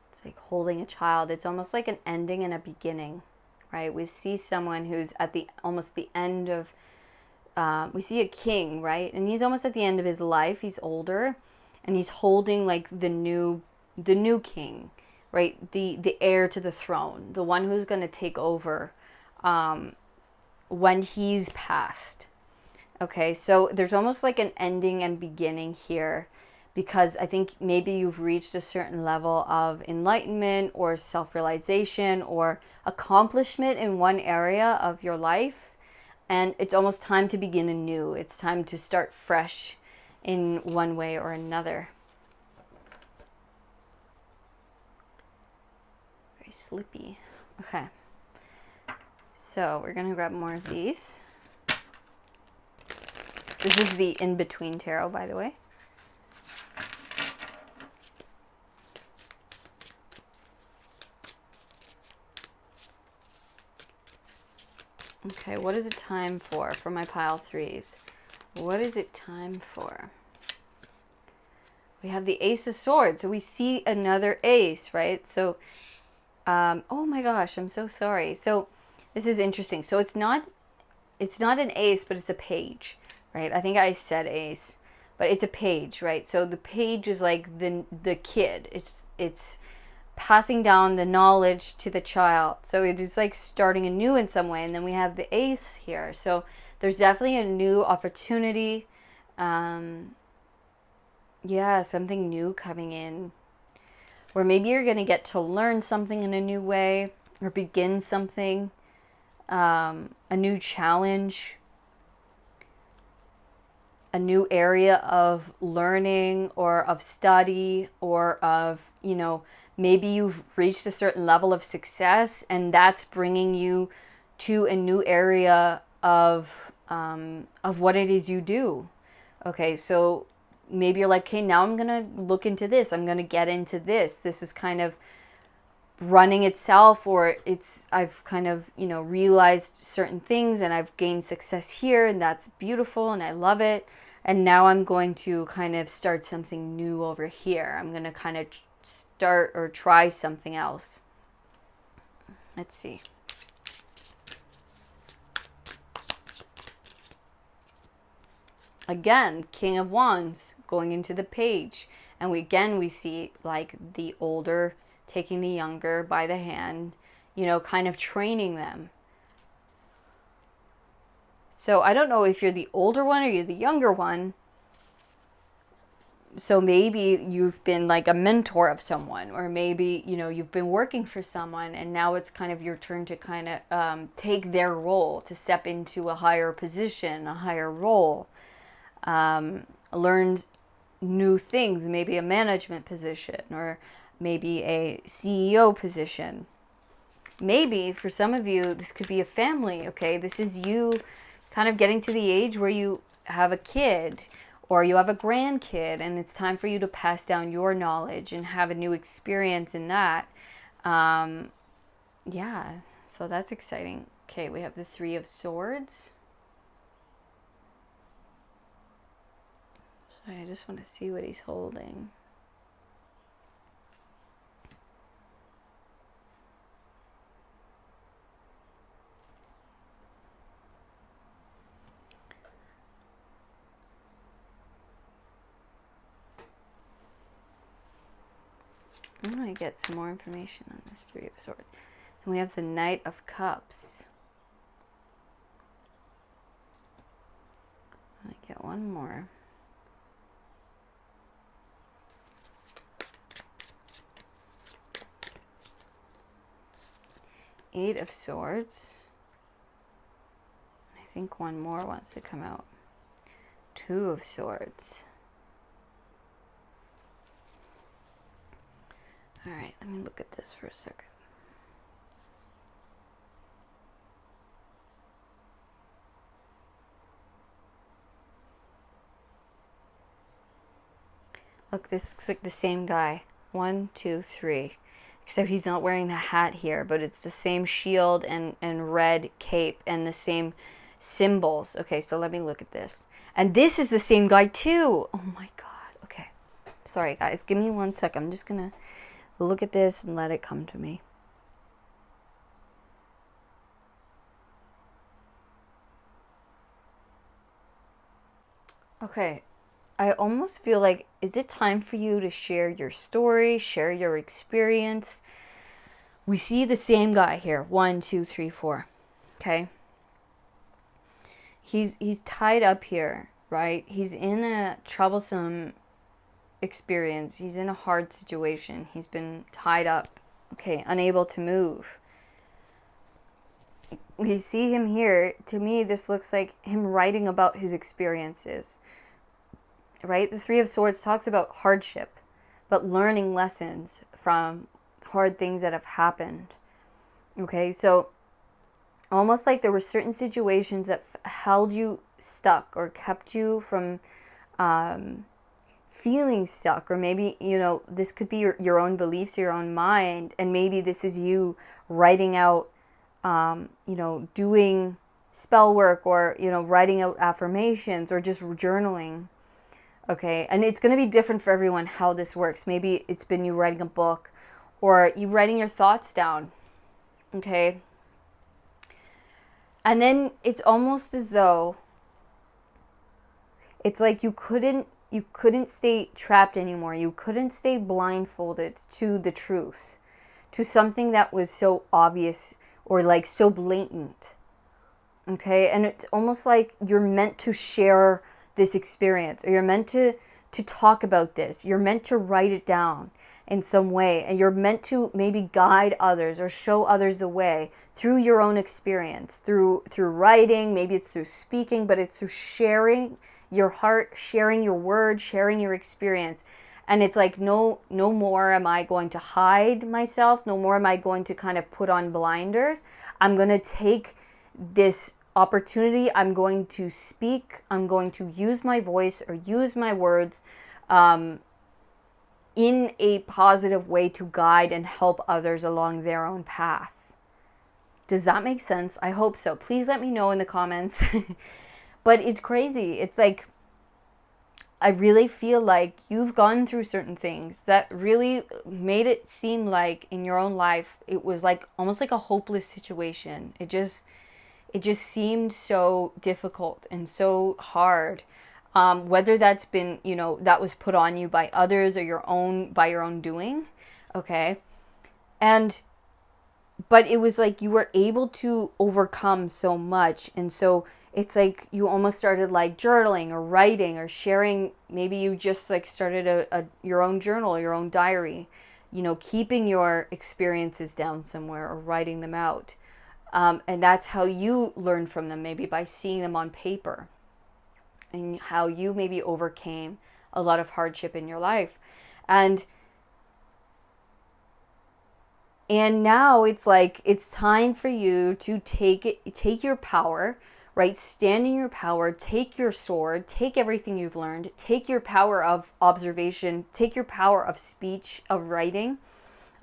It's like holding a child. It's almost like an ending and a beginning, right? We see someone who's at almost the end of, we see a king, right? And he's almost at the end of his life. He's older, and he's holding like the new king, right? The heir to the throne, the one who's going to take over when he's passed. Okay, so there's almost like an ending and beginning here, because I think maybe you've reached a certain level of enlightenment or self-realization or accomplishment in one area of your life, and it's almost time to begin anew. It's time to start fresh in one way or another. Very slippy. Okay, so we're gonna grab more of these. This is the in-between tarot, by the way. Okay, what is it time for my pile 3s? What is it time for? we have the Ace of Swords. So we see another ace, right? So, oh my gosh, I'm so sorry. So this is interesting. So it's not an ace, but it's a page, right? I think I said ace, but it's a page, right? So the page is like the kid. It's passing down the knowledge to the child. So it is like starting anew in some way. And then we have the ace here. So there's definitely a new opportunity. Yeah, something new coming in. Or maybe you're going to get to learn something in a new way or begin something, a new challenge, a new area of learning or of study or of, maybe you've reached a certain level of success and that's bringing you to a new area of what it is you do. Okay, so maybe you're like, okay, now I'm going to look into this. I'm going to get into this. This is kind of running itself, or I've kind of, realized certain things and I've gained success here, and that's beautiful and I love it. And now I'm going to kind of start something new over here. I'm going to kind of start or try something else. Let's see. Again, King of Wands going into the page. And we see like the older taking the younger by the hand, kind of training them. So I don't know if you're the older one or you're the younger one. So maybe you've been like a mentor of someone, or maybe, you've been working for someone and now it's kind of your turn to kind of take their role, to step into a higher position, a higher role. Learn new things, maybe a management position or maybe a CEO position. Maybe for some of you, this could be a family, okay? This is you kind of getting to the age where you have a kid or you have a grandkid and it's time for you to pass down your knowledge and have a new experience in that. Yeah, so that's exciting. Okay, we have the Three of Swords. So I just want to see what he's holding. I'm going to get some more information on this Three of Swords. And we have the Knight of Cups. I get one more. Eight of Swords. I think one more wants to come out. Two of Swords. All right, let me look at this for a second. Look, this looks like the same guy. 1, 2, 3. Except he's not wearing the hat here, but it's the same shield and red cape and the same symbols. Okay, so let me look at this. And this is the same guy too. Oh my God. Okay. Sorry, guys. Give me 1 sec. I'm just going to look at this and let it come to me. Okay. I almost feel like, is it time for you to share your story, share your experience? We see the same guy here. 1, 2, 3, 4. Okay. He's tied up here, right? He's in a troublesome experience. He's in a hard situation. He's been tied up, okay, unable to move. We see him here. To me, this looks like him writing about his experiences, right? The Three of Swords talks about hardship, but learning lessons from hard things that have happened. Okay, so almost like there were certain situations that held you stuck or kept you from feeling stuck, or maybe, this could be your own beliefs, your own mind, and maybe this is you writing out, doing spell work, or, writing out affirmations, or just journaling. Okay, and it's going to be different for everyone how this works. Maybe it's been you writing a book or you writing your thoughts down. Okay, and then it's almost as though it's like you couldn't stay trapped anymore. You couldn't stay blindfolded to the truth, to something that was so obvious or like so blatant. Okay, and it's almost like you're meant to share this experience, or you're meant to talk about this. You're meant to write it down in some way, and you're meant to maybe guide others or show others the way through your own experience, through writing. Maybe it's through speaking, but it's through sharing your heart, sharing your words, sharing your experience. And it's like no more am I going to hide myself, no more am I going to kind of put on blinders. I'm going to take this opportunity, I'm going to speak, I'm going to use my voice or use my words in a positive way to guide and help others along their own path. Does that make sense? I hope so. Please let me know in the comments. But it's crazy. It's like, I really feel like you've gone through certain things that really made it seem like in your own life, it was like almost like a hopeless situation. It just seemed so difficult and so hard. Whether that's been, that was put on you by others or by your own doing. Okay. But it was like you were able to overcome so much. And so it's like you almost started like journaling or writing or sharing. Maybe you just like started your own journal, your own diary, keeping your experiences down somewhere or writing them out. And that's how you learn from them, maybe by seeing them on paper, and how you maybe overcame a lot of hardship in your life. And now it's like it's time for you to take your power, right? Stand in your power, take your sword, take everything you've learned, take your power of observation, take your power of speech, of writing,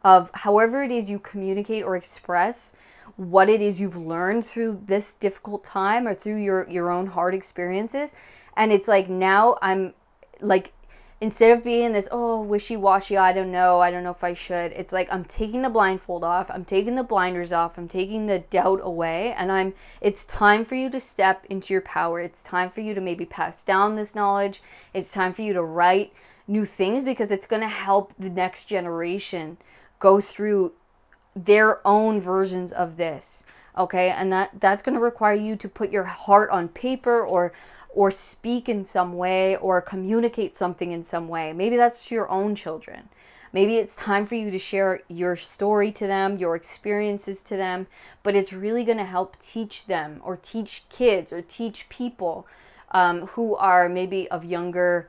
of however it is you communicate or express what it is you've learned through this difficult time or through your own hard experiences. And it's like now I'm like, instead of being this, wishy-washy, I don't know if I should, it's like I'm taking the blindfold off, I'm taking the blinders off, I'm taking the doubt away, and it's time for you to step into your power. It's time for you to maybe pass down this knowledge. It's time for you to write new things, because it's going to help the next generation go through their own versions of this. Okay, and that's going to require you to put your heart on paper, or speak in some way, or communicate something in some way. Maybe that's to your own children. Maybe it's time for you to share your story to them, your experiences to them, but it's really going to help teach them, or teach kids, or teach people who are maybe of younger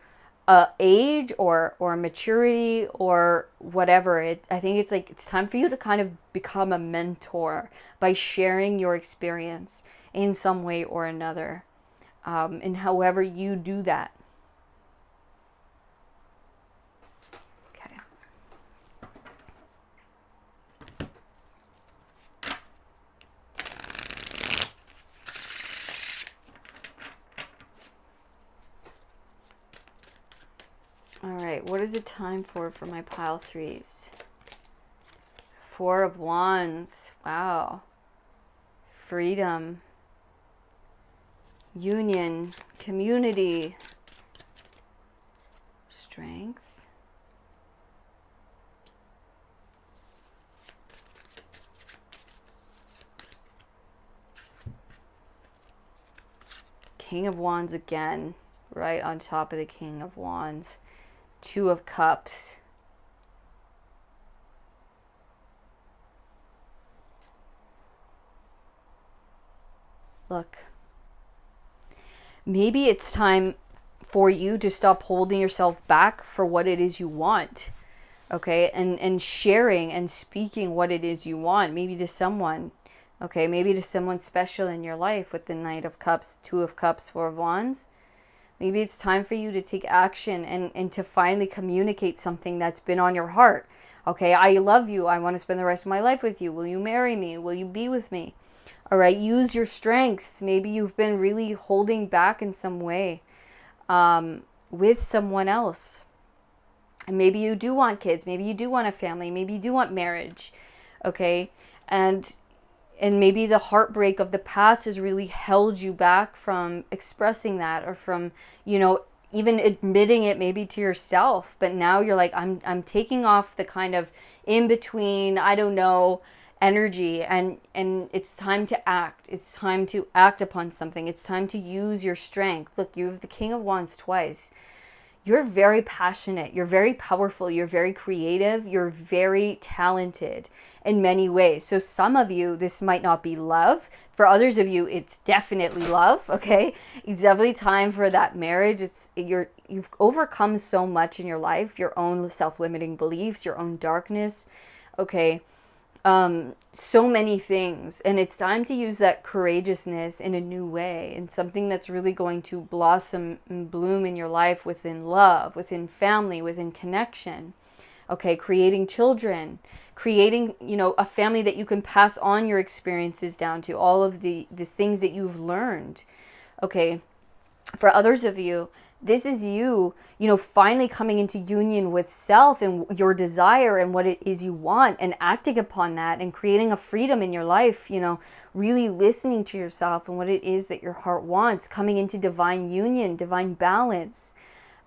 age or maturity or whatever. I think it's like it's time for you to kind of become a mentor by sharing your experience in some way or another. And however you do that. Okay. All right, what is it time for my pile threes? Four of Wands. Wow. Freedom. Union, community, strength, King of Wands again, right on top of the King of Wands, Two of Cups, look. Maybe it's time for you to stop holding yourself back for what it is you want, okay? And sharing and speaking what it is you want, maybe to someone, okay? Maybe to someone special in your life with the Knight of Cups, Two of Cups, Four of Wands. Maybe it's time for you to take action and to finally communicate something that's been on your heart, okay? I love you. I want to spend the rest of my life with you. Will you marry me? Will you be with me? All right, use your strength. Maybe you've been really holding back in some way with someone else. And maybe you do want kids, maybe you do want a family, maybe you do want marriage, okay? And maybe the heartbreak of the past has really held you back from expressing that, or from, even admitting it maybe to yourself. But now you're like, I'm taking off the kind of in between, I don't know, energy, and it's time to act. It's time to act upon something. It's time to use your strength. Look, you have the King of Wands twice. You're very passionate, you're very powerful, you're very creative, you're very talented in many ways. So some of you, this might not be love. For others of you, it's definitely love, okay? It's definitely time for that marriage. You've overcome so much in your life, your own self-limiting beliefs, your own darkness, okay? So many things, and it's time to use that courageousness in a new way, and something that's really going to blossom and bloom in your life, within love, within family, within connection, okay? Creating children, creating, a family that you can pass on your experiences down to, all of the things that you've learned, okay? For others of you, this is you, finally coming into union with self and your desire and what it is you want, and acting upon that and creating a freedom in your life, really listening to yourself and what it is that your heart wants, coming into divine union, divine balance.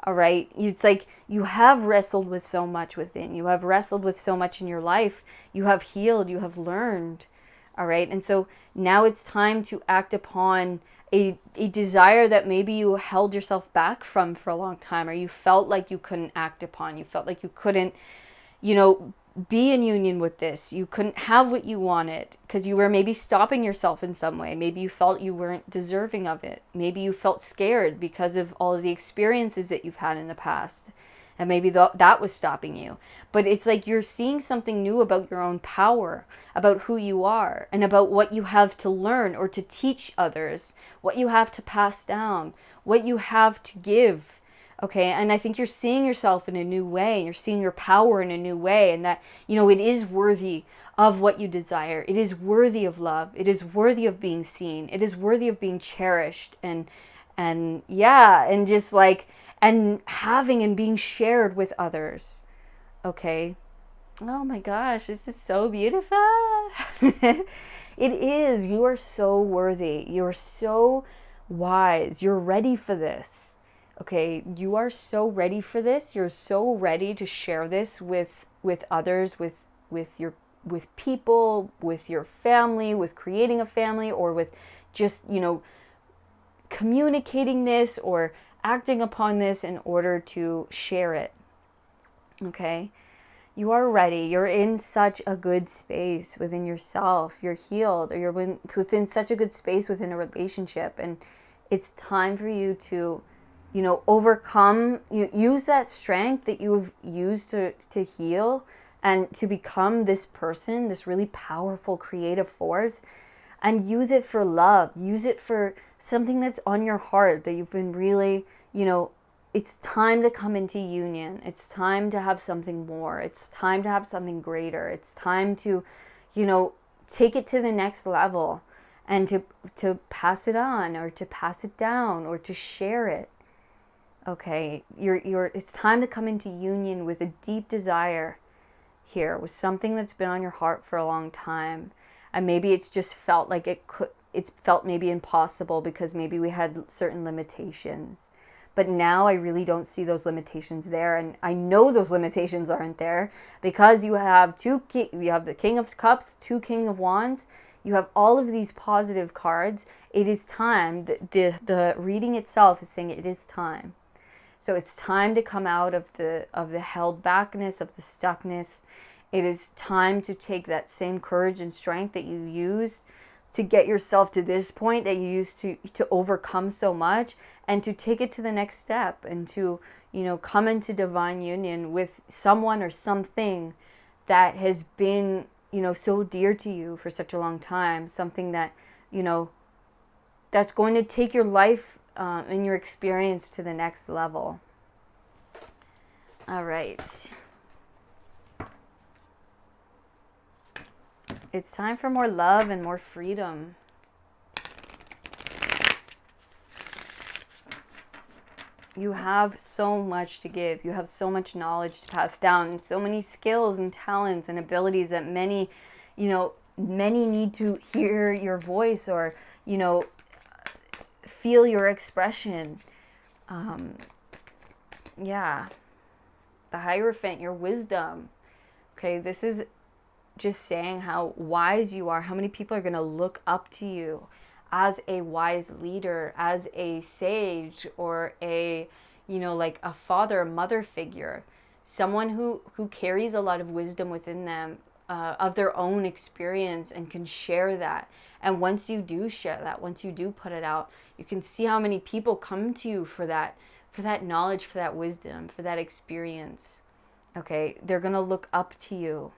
All right. It's like you have wrestled with so much within. You have wrestled with so much in your life. You have healed. You have learned. All right. And so now it's time to act upon a desire that maybe you held yourself back from for a long time, or you felt like you couldn't act upon. You felt like you couldn't, be in union with this. You couldn't have what you wanted because you were maybe stopping yourself in some way. Maybe you felt you weren't deserving of it. Maybe you felt scared because of all of the experiences that you've had in the past. And maybe that was stopping you. But it's like you're seeing something new about your own power, about who you are, and about what you have to learn or to teach others, what you have to pass down, what you have to give. Okay, and I think you're seeing yourself in a new way, and you're seeing your power in a new way, and that, it is worthy of what you desire. It is worthy of love. It is worthy of being seen. It is worthy of being cherished, and just like, and having and being shared with others. Okay. Oh my gosh, this is so beautiful. It is. You are so worthy. You're so wise. You're ready for this. Okay, you are so ready for this. You're so ready to share this with others, with people, with your family, with creating a family, or with just, communicating this or acting upon this in order to share it. Okay? You are ready. You're in such a good space within yourself. You're healed, or you're within such a good space within a relationship, and it's time for you to overcome, use that strength that you've used to heal and to become this person, this really powerful creative force, and use it for love. Use it for something that's on your heart that you've been really, it's time to come into union. It's time to have something more. It's time to have something greater. It's time to, take it to the next level, and to pass it on, or to pass it down, or to share it. Okay, it's time to come into union with a deep desire here, with something that's been on your heart for a long time. And maybe it's just felt like it's felt maybe impossible because maybe we had certain limitations. But now I really don't see those limitations there. And I know those limitations aren't there because you have you have the King of Cups, 2 King of Wands. You have all of these positive cards. It is time. The reading itself is saying it is time. So it's time to come out of the held backness, of the stuckness. It is time to take that same courage and strength that you used to get yourself to this point, that you used to overcome so much, and to take it to the next step, and to, come into divine union with someone or something that has been, so dear to you for such a long time. Something that, that's going to take your life and your experience to the next level. All right. It's time for more love and more freedom. You have so much to give. You have so much knowledge to pass down, and so many skills and talents and abilities that many, many need to hear your voice, or, feel your expression. Yeah. The Hierophant, your wisdom. Okay, this is just saying how wise you are, how many people are going to look up to you as a wise leader, as a sage, or a, like a father, mother figure, someone who carries a lot of wisdom within them, of their own experience, and can share that. And once you do share that, once you do put it out, you can see how many people come to you for that knowledge, for that wisdom, for that experience. Okay, they're going to look up to you.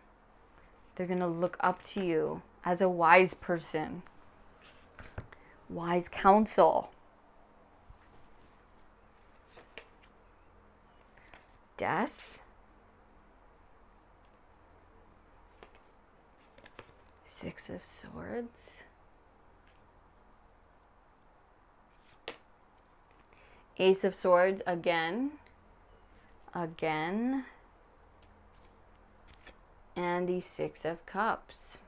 They're going to look up to you as a wise person. Wise counsel. Death. Six of Swords. Ace of Swords again. Again. And the Six of Cups.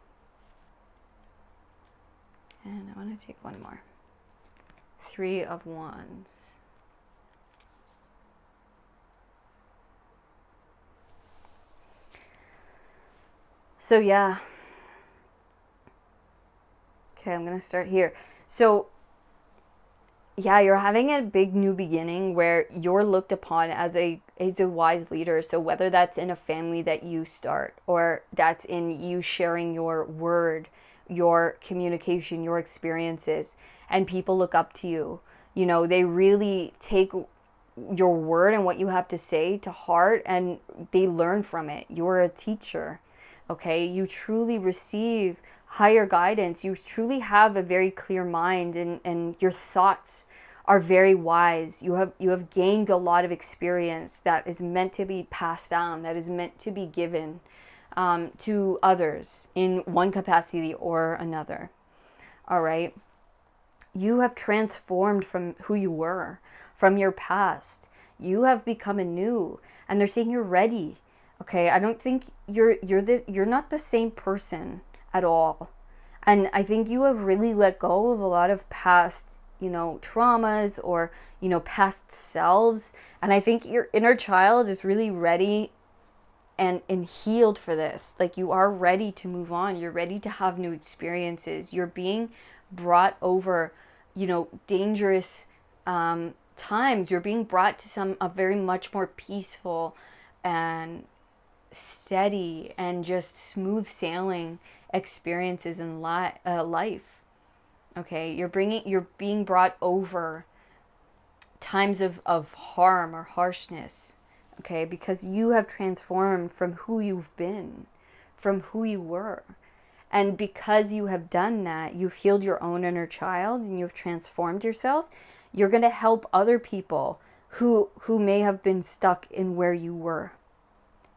And I want to take one more. Three of Wands. So yeah. Okay, I'm going to start here. So yeah, you're having a big new beginning where you're looked upon as a wise leader. So whether that's in a family that you start, or that's in you sharing your word, your communication, your experiences, and people look up to you. They really take your word and what you have to say to heart, and they learn from it. You're a teacher. Okay, you truly receive higher guidance. You truly have a very clear mind, and your thoughts are very wise. You have gained a lot of experience that is meant to be passed down, that is meant to be given to others in one capacity or another. All right. You have transformed from who you were, from your past. You have become anew, and they're saying you're ready. Okay, I don't think you're not the same person at all. And I think you have really let go of a lot of past, traumas, or, past selves. And I think your inner child is really ready and healed for this. Like, you are ready to move on. You're ready to have new experiences. You're being brought over, dangerous times. You're being brought to a very much more peaceful and steady and just smooth sailing experiences in life. Okay, you're being brought over times of harm or harshness. Okay, because you have transformed from who you've been, from who you were. And because you have done that, you've healed your own inner child and you've transformed yourself. You're going to help other people who may have been stuck in where you were.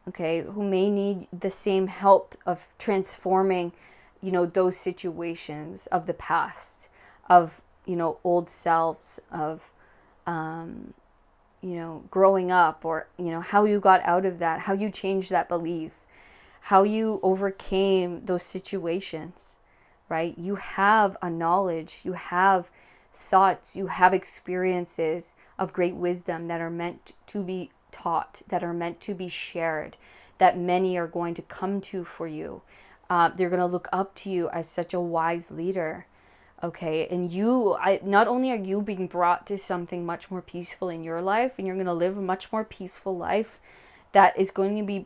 Okay, who may need the same help of transforming, those situations of the past, of, old selves, of, growing up, or, how you got out of that, how you changed that belief, how you overcame those situations, right? You have a knowledge, you have thoughts, you have experiences of great wisdom that are meant to be taught, that are meant to be shared, that many are going to come to for you. They're going to look up to you as such a wise leader. Okay, and not only are you being brought to something much more peaceful in your life, and you're going to live a much more peaceful life that is going to be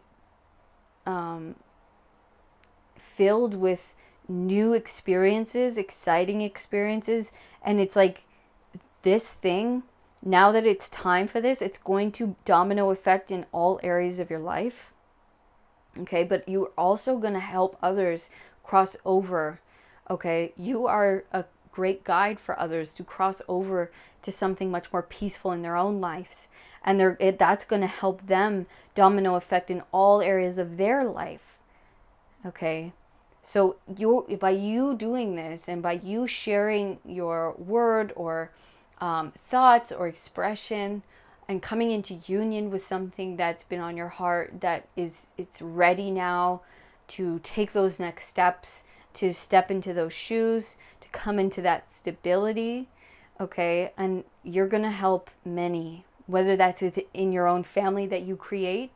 filled with new experiences, exciting experiences, and it's like this thing, now that it's time for this, it's going to domino effect in all areas of your life. Okay, but you're also going to help others cross over. Okay, you are a great guide for others to cross over to something much more peaceful in their own lives. And that's going to help them domino effect in all areas of their life. Okay, so by you doing this, and by you sharing your word, or thoughts, or expression, and coming into union with something that's been on your heart, that it's ready now to take those next steps, to step into those shoes, to come into that stability. Okay, and you're gonna help many, whether that's within your own family that you create,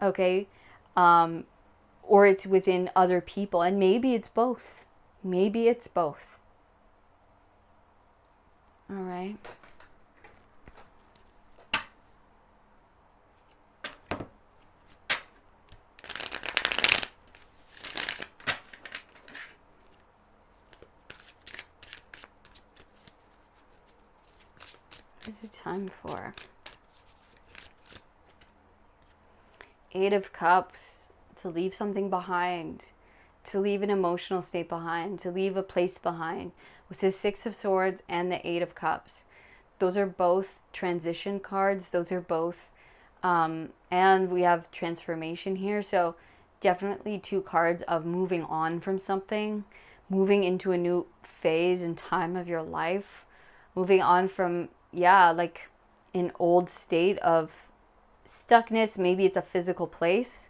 okay, or it's within other people, and maybe it's both. Maybe it's both. All right. What is it time for? Eight of Cups, to leave something behind, to leave an emotional state behind, to leave a place behind. With the Six of Swords and the Eight of Cups, those are both transition cards. Those are both, and we have transformation here. So definitely two cards of moving on from something, moving into a new phase and time of your life, moving on from, like an old state of stuckness. Maybe it's a physical place.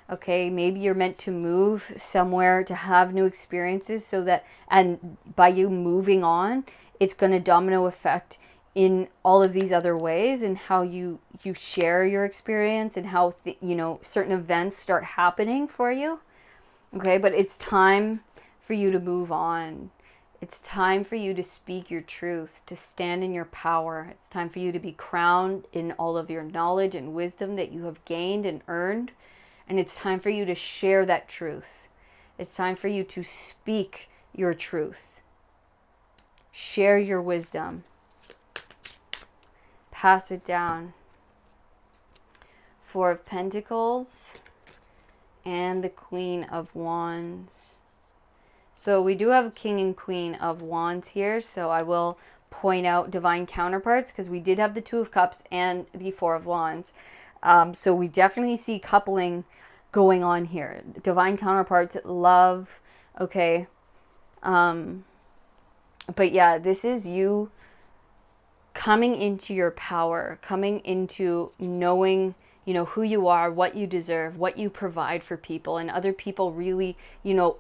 Okay, maybe you're meant to move somewhere to have new experiences, so that, and by you moving on, it's going to domino effect in all of these other ways, and how you share your experience, and how certain events start happening for you. Okay, but it's time for you to move on. It's time for you to speak your truth, to stand in your power. It's time for you to be crowned in all of your knowledge and wisdom that you have gained and earned. And it's time for you to share that truth. It's time for you to speak your truth. Share your wisdom. Pass it down. Four of Pentacles and the Queen of Wands. So we do have King and Queen of Wands here. So I will point out divine counterparts, because we did have the Two of Cups and the Four of Wands. So we definitely see coupling going on here. Divine counterparts, love, okay. But yeah, this is you coming into your power, coming into knowing, who you are, what you deserve, what you provide for people, and other people really,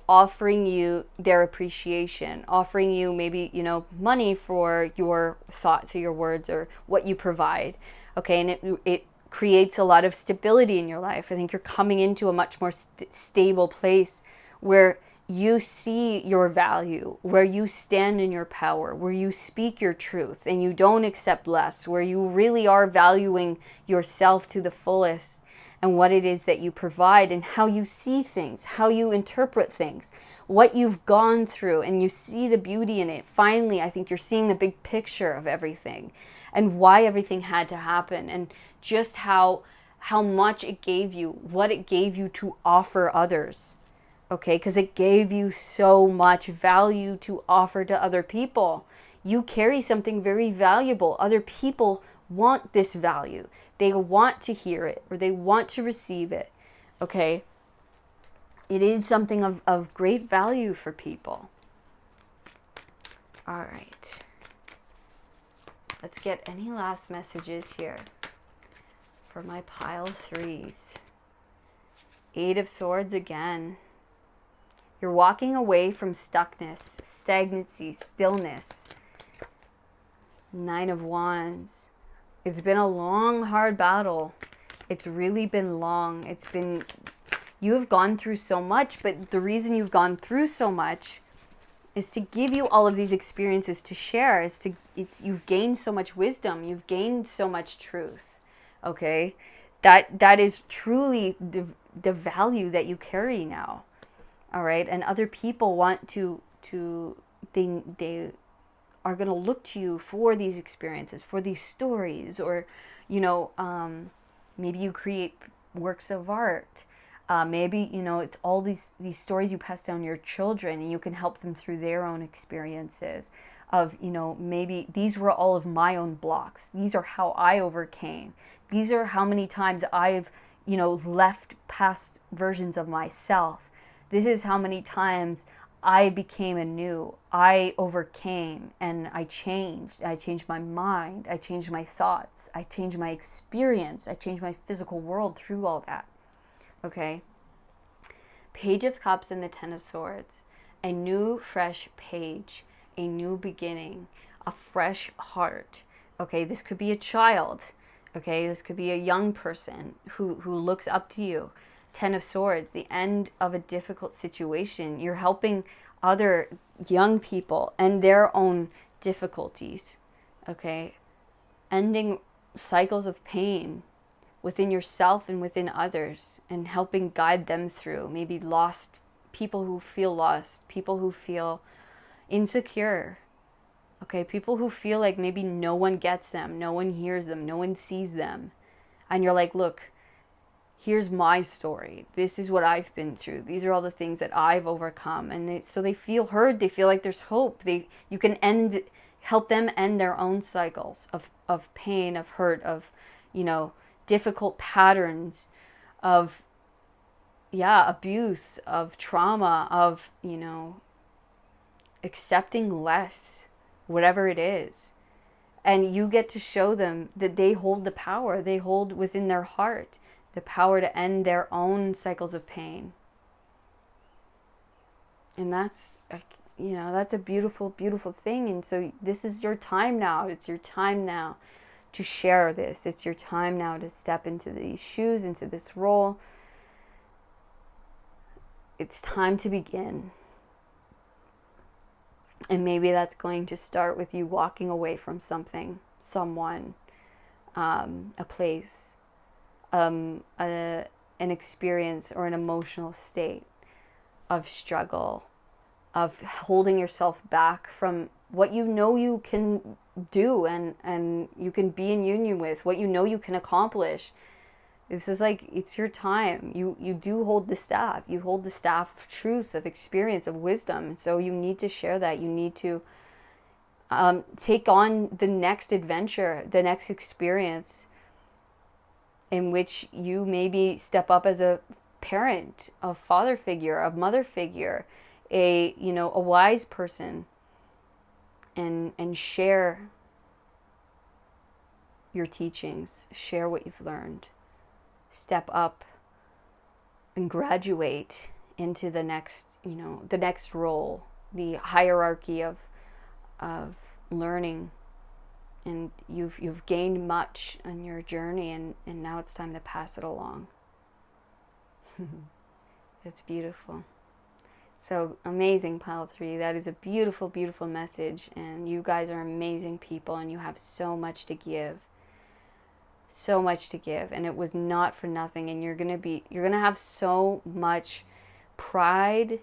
offering you their appreciation, offering you maybe, money for your thoughts or your words or what you provide. Okay, and it creates a lot of stability in your life. I think you're coming into a much more stable place where you see your value, where you stand in your power, where you speak your truth and you don't accept less, where you really are valuing yourself to the fullest, and what it is that you provide, and how you see things, how you interpret things, what you've gone through, and you see the beauty in it. Finally, I think you're seeing the big picture of everything and why everything had to happen, and just how much it gave you, what it gave you to offer others. Okay, because it gave you so much value to offer to other people. You carry something very valuable. Other people want this value. They want to hear it, or they want to receive it. Okay, it is something of great value for people. All right. Let's get any last messages here for my pile threes. Eight of Swords again. You're walking away from stuckness, stagnancy, stillness. Nine of Wands. It's been a long, hard battle. It's really been long. You have gone through so much, but the reason you've gone through so much is to give you all of these experiences to share. You've gained so much wisdom. You've gained so much truth. Okay? That is truly the value that you carry now. All right? And other people want they are going to look to you for these experiences, for these stories, or, maybe you create works of art. Maybe, it's all these stories you pass down to your children, and you can help them through their own experiences of, maybe these were all of my own blocks. These are how I overcame. These are how many times I've, left past versions of myself. This is how many times I became anew. I overcame and I changed. I changed my mind. I changed my thoughts. I changed my experience. I changed my physical world through all that. Okay? Page of Cups and the Ten of Swords. A new, fresh page. A new beginning. A fresh heart. Okay? This could be a child. Okay? This could be a young person who looks up to you. Ten of Swords, the end of a difficult situation. You're helping other young people and their own difficulties, okay? Ending cycles of pain within yourself and within others and helping guide them through. Maybe lost people who feel lost, people who feel insecure, okay? People who feel like maybe no one gets them, no one hears them, no one sees them. And you're like, look, here's my story. This is what I've been through. These are all the things that I've overcome. And so they feel heard. They feel like there's hope. You can help them end their own cycles of pain, of hurt, of, difficult patterns, of, abuse, of trauma, of, accepting less, whatever it is. And you get to show them that they hold the power. They hold within their heart the power to end their own cycles of pain. And that's a beautiful, beautiful thing. And so this is your time now. It's your time now to share this. It's your time now to step into these shoes, into this role. It's time to begin. And maybe that's going to start with you walking away from something, someone, a place, an experience or an emotional state of struggle, of holding yourself back from what you know you can do and you can be in union with, what you know you can accomplish. This is like, it's your time. You do hold the staff. You hold the staff of truth, of experience, of wisdom. And so you need to share that. You need to take on the next adventure, the next experience, in which you maybe step up as a parent, a father figure, a mother figure, a wise person, and share your teachings, share what you've learned, step up and graduate into the next, the next role, the hierarchy of learning. And you've gained much on your journey, and now it's time to pass it along. It's beautiful. So amazing, Pile 3. That is a beautiful, beautiful message. And you guys are amazing people, and you have so much to give. So much to give. And it was not for nothing. And you're gonna have so much pride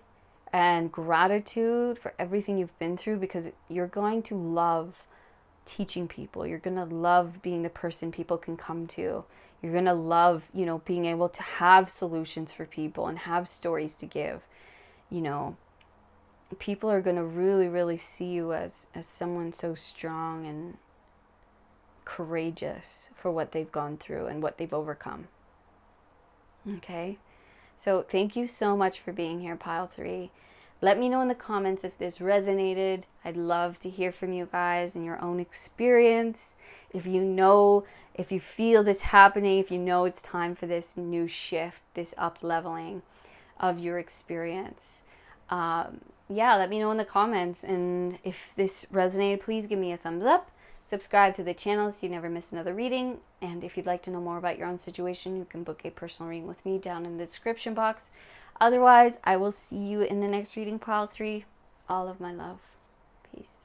and gratitude for everything you've been through, because you're going to love teaching people. You're going to love being the person people can come to. You're going to love, being able to have solutions for people and have stories to give. People are going to really, really see you as someone so strong and courageous for what they've gone through and what they've overcome. Okay? So thank you so much for being here, Pile 3. Let me know in the comments if this resonated. I'd love to hear from you guys and your own experience. If you feel this happening, if you know it's time for this new shift, this up-leveling of your experience. Let me know in the comments. And if this resonated, please give me a thumbs up. Subscribe to the channel so you never miss another reading. And if you'd like to know more about your own situation, you can book a personal reading with me down in the description box. Otherwise, I will see you in the next reading, Pile 3. All of my love. Peace.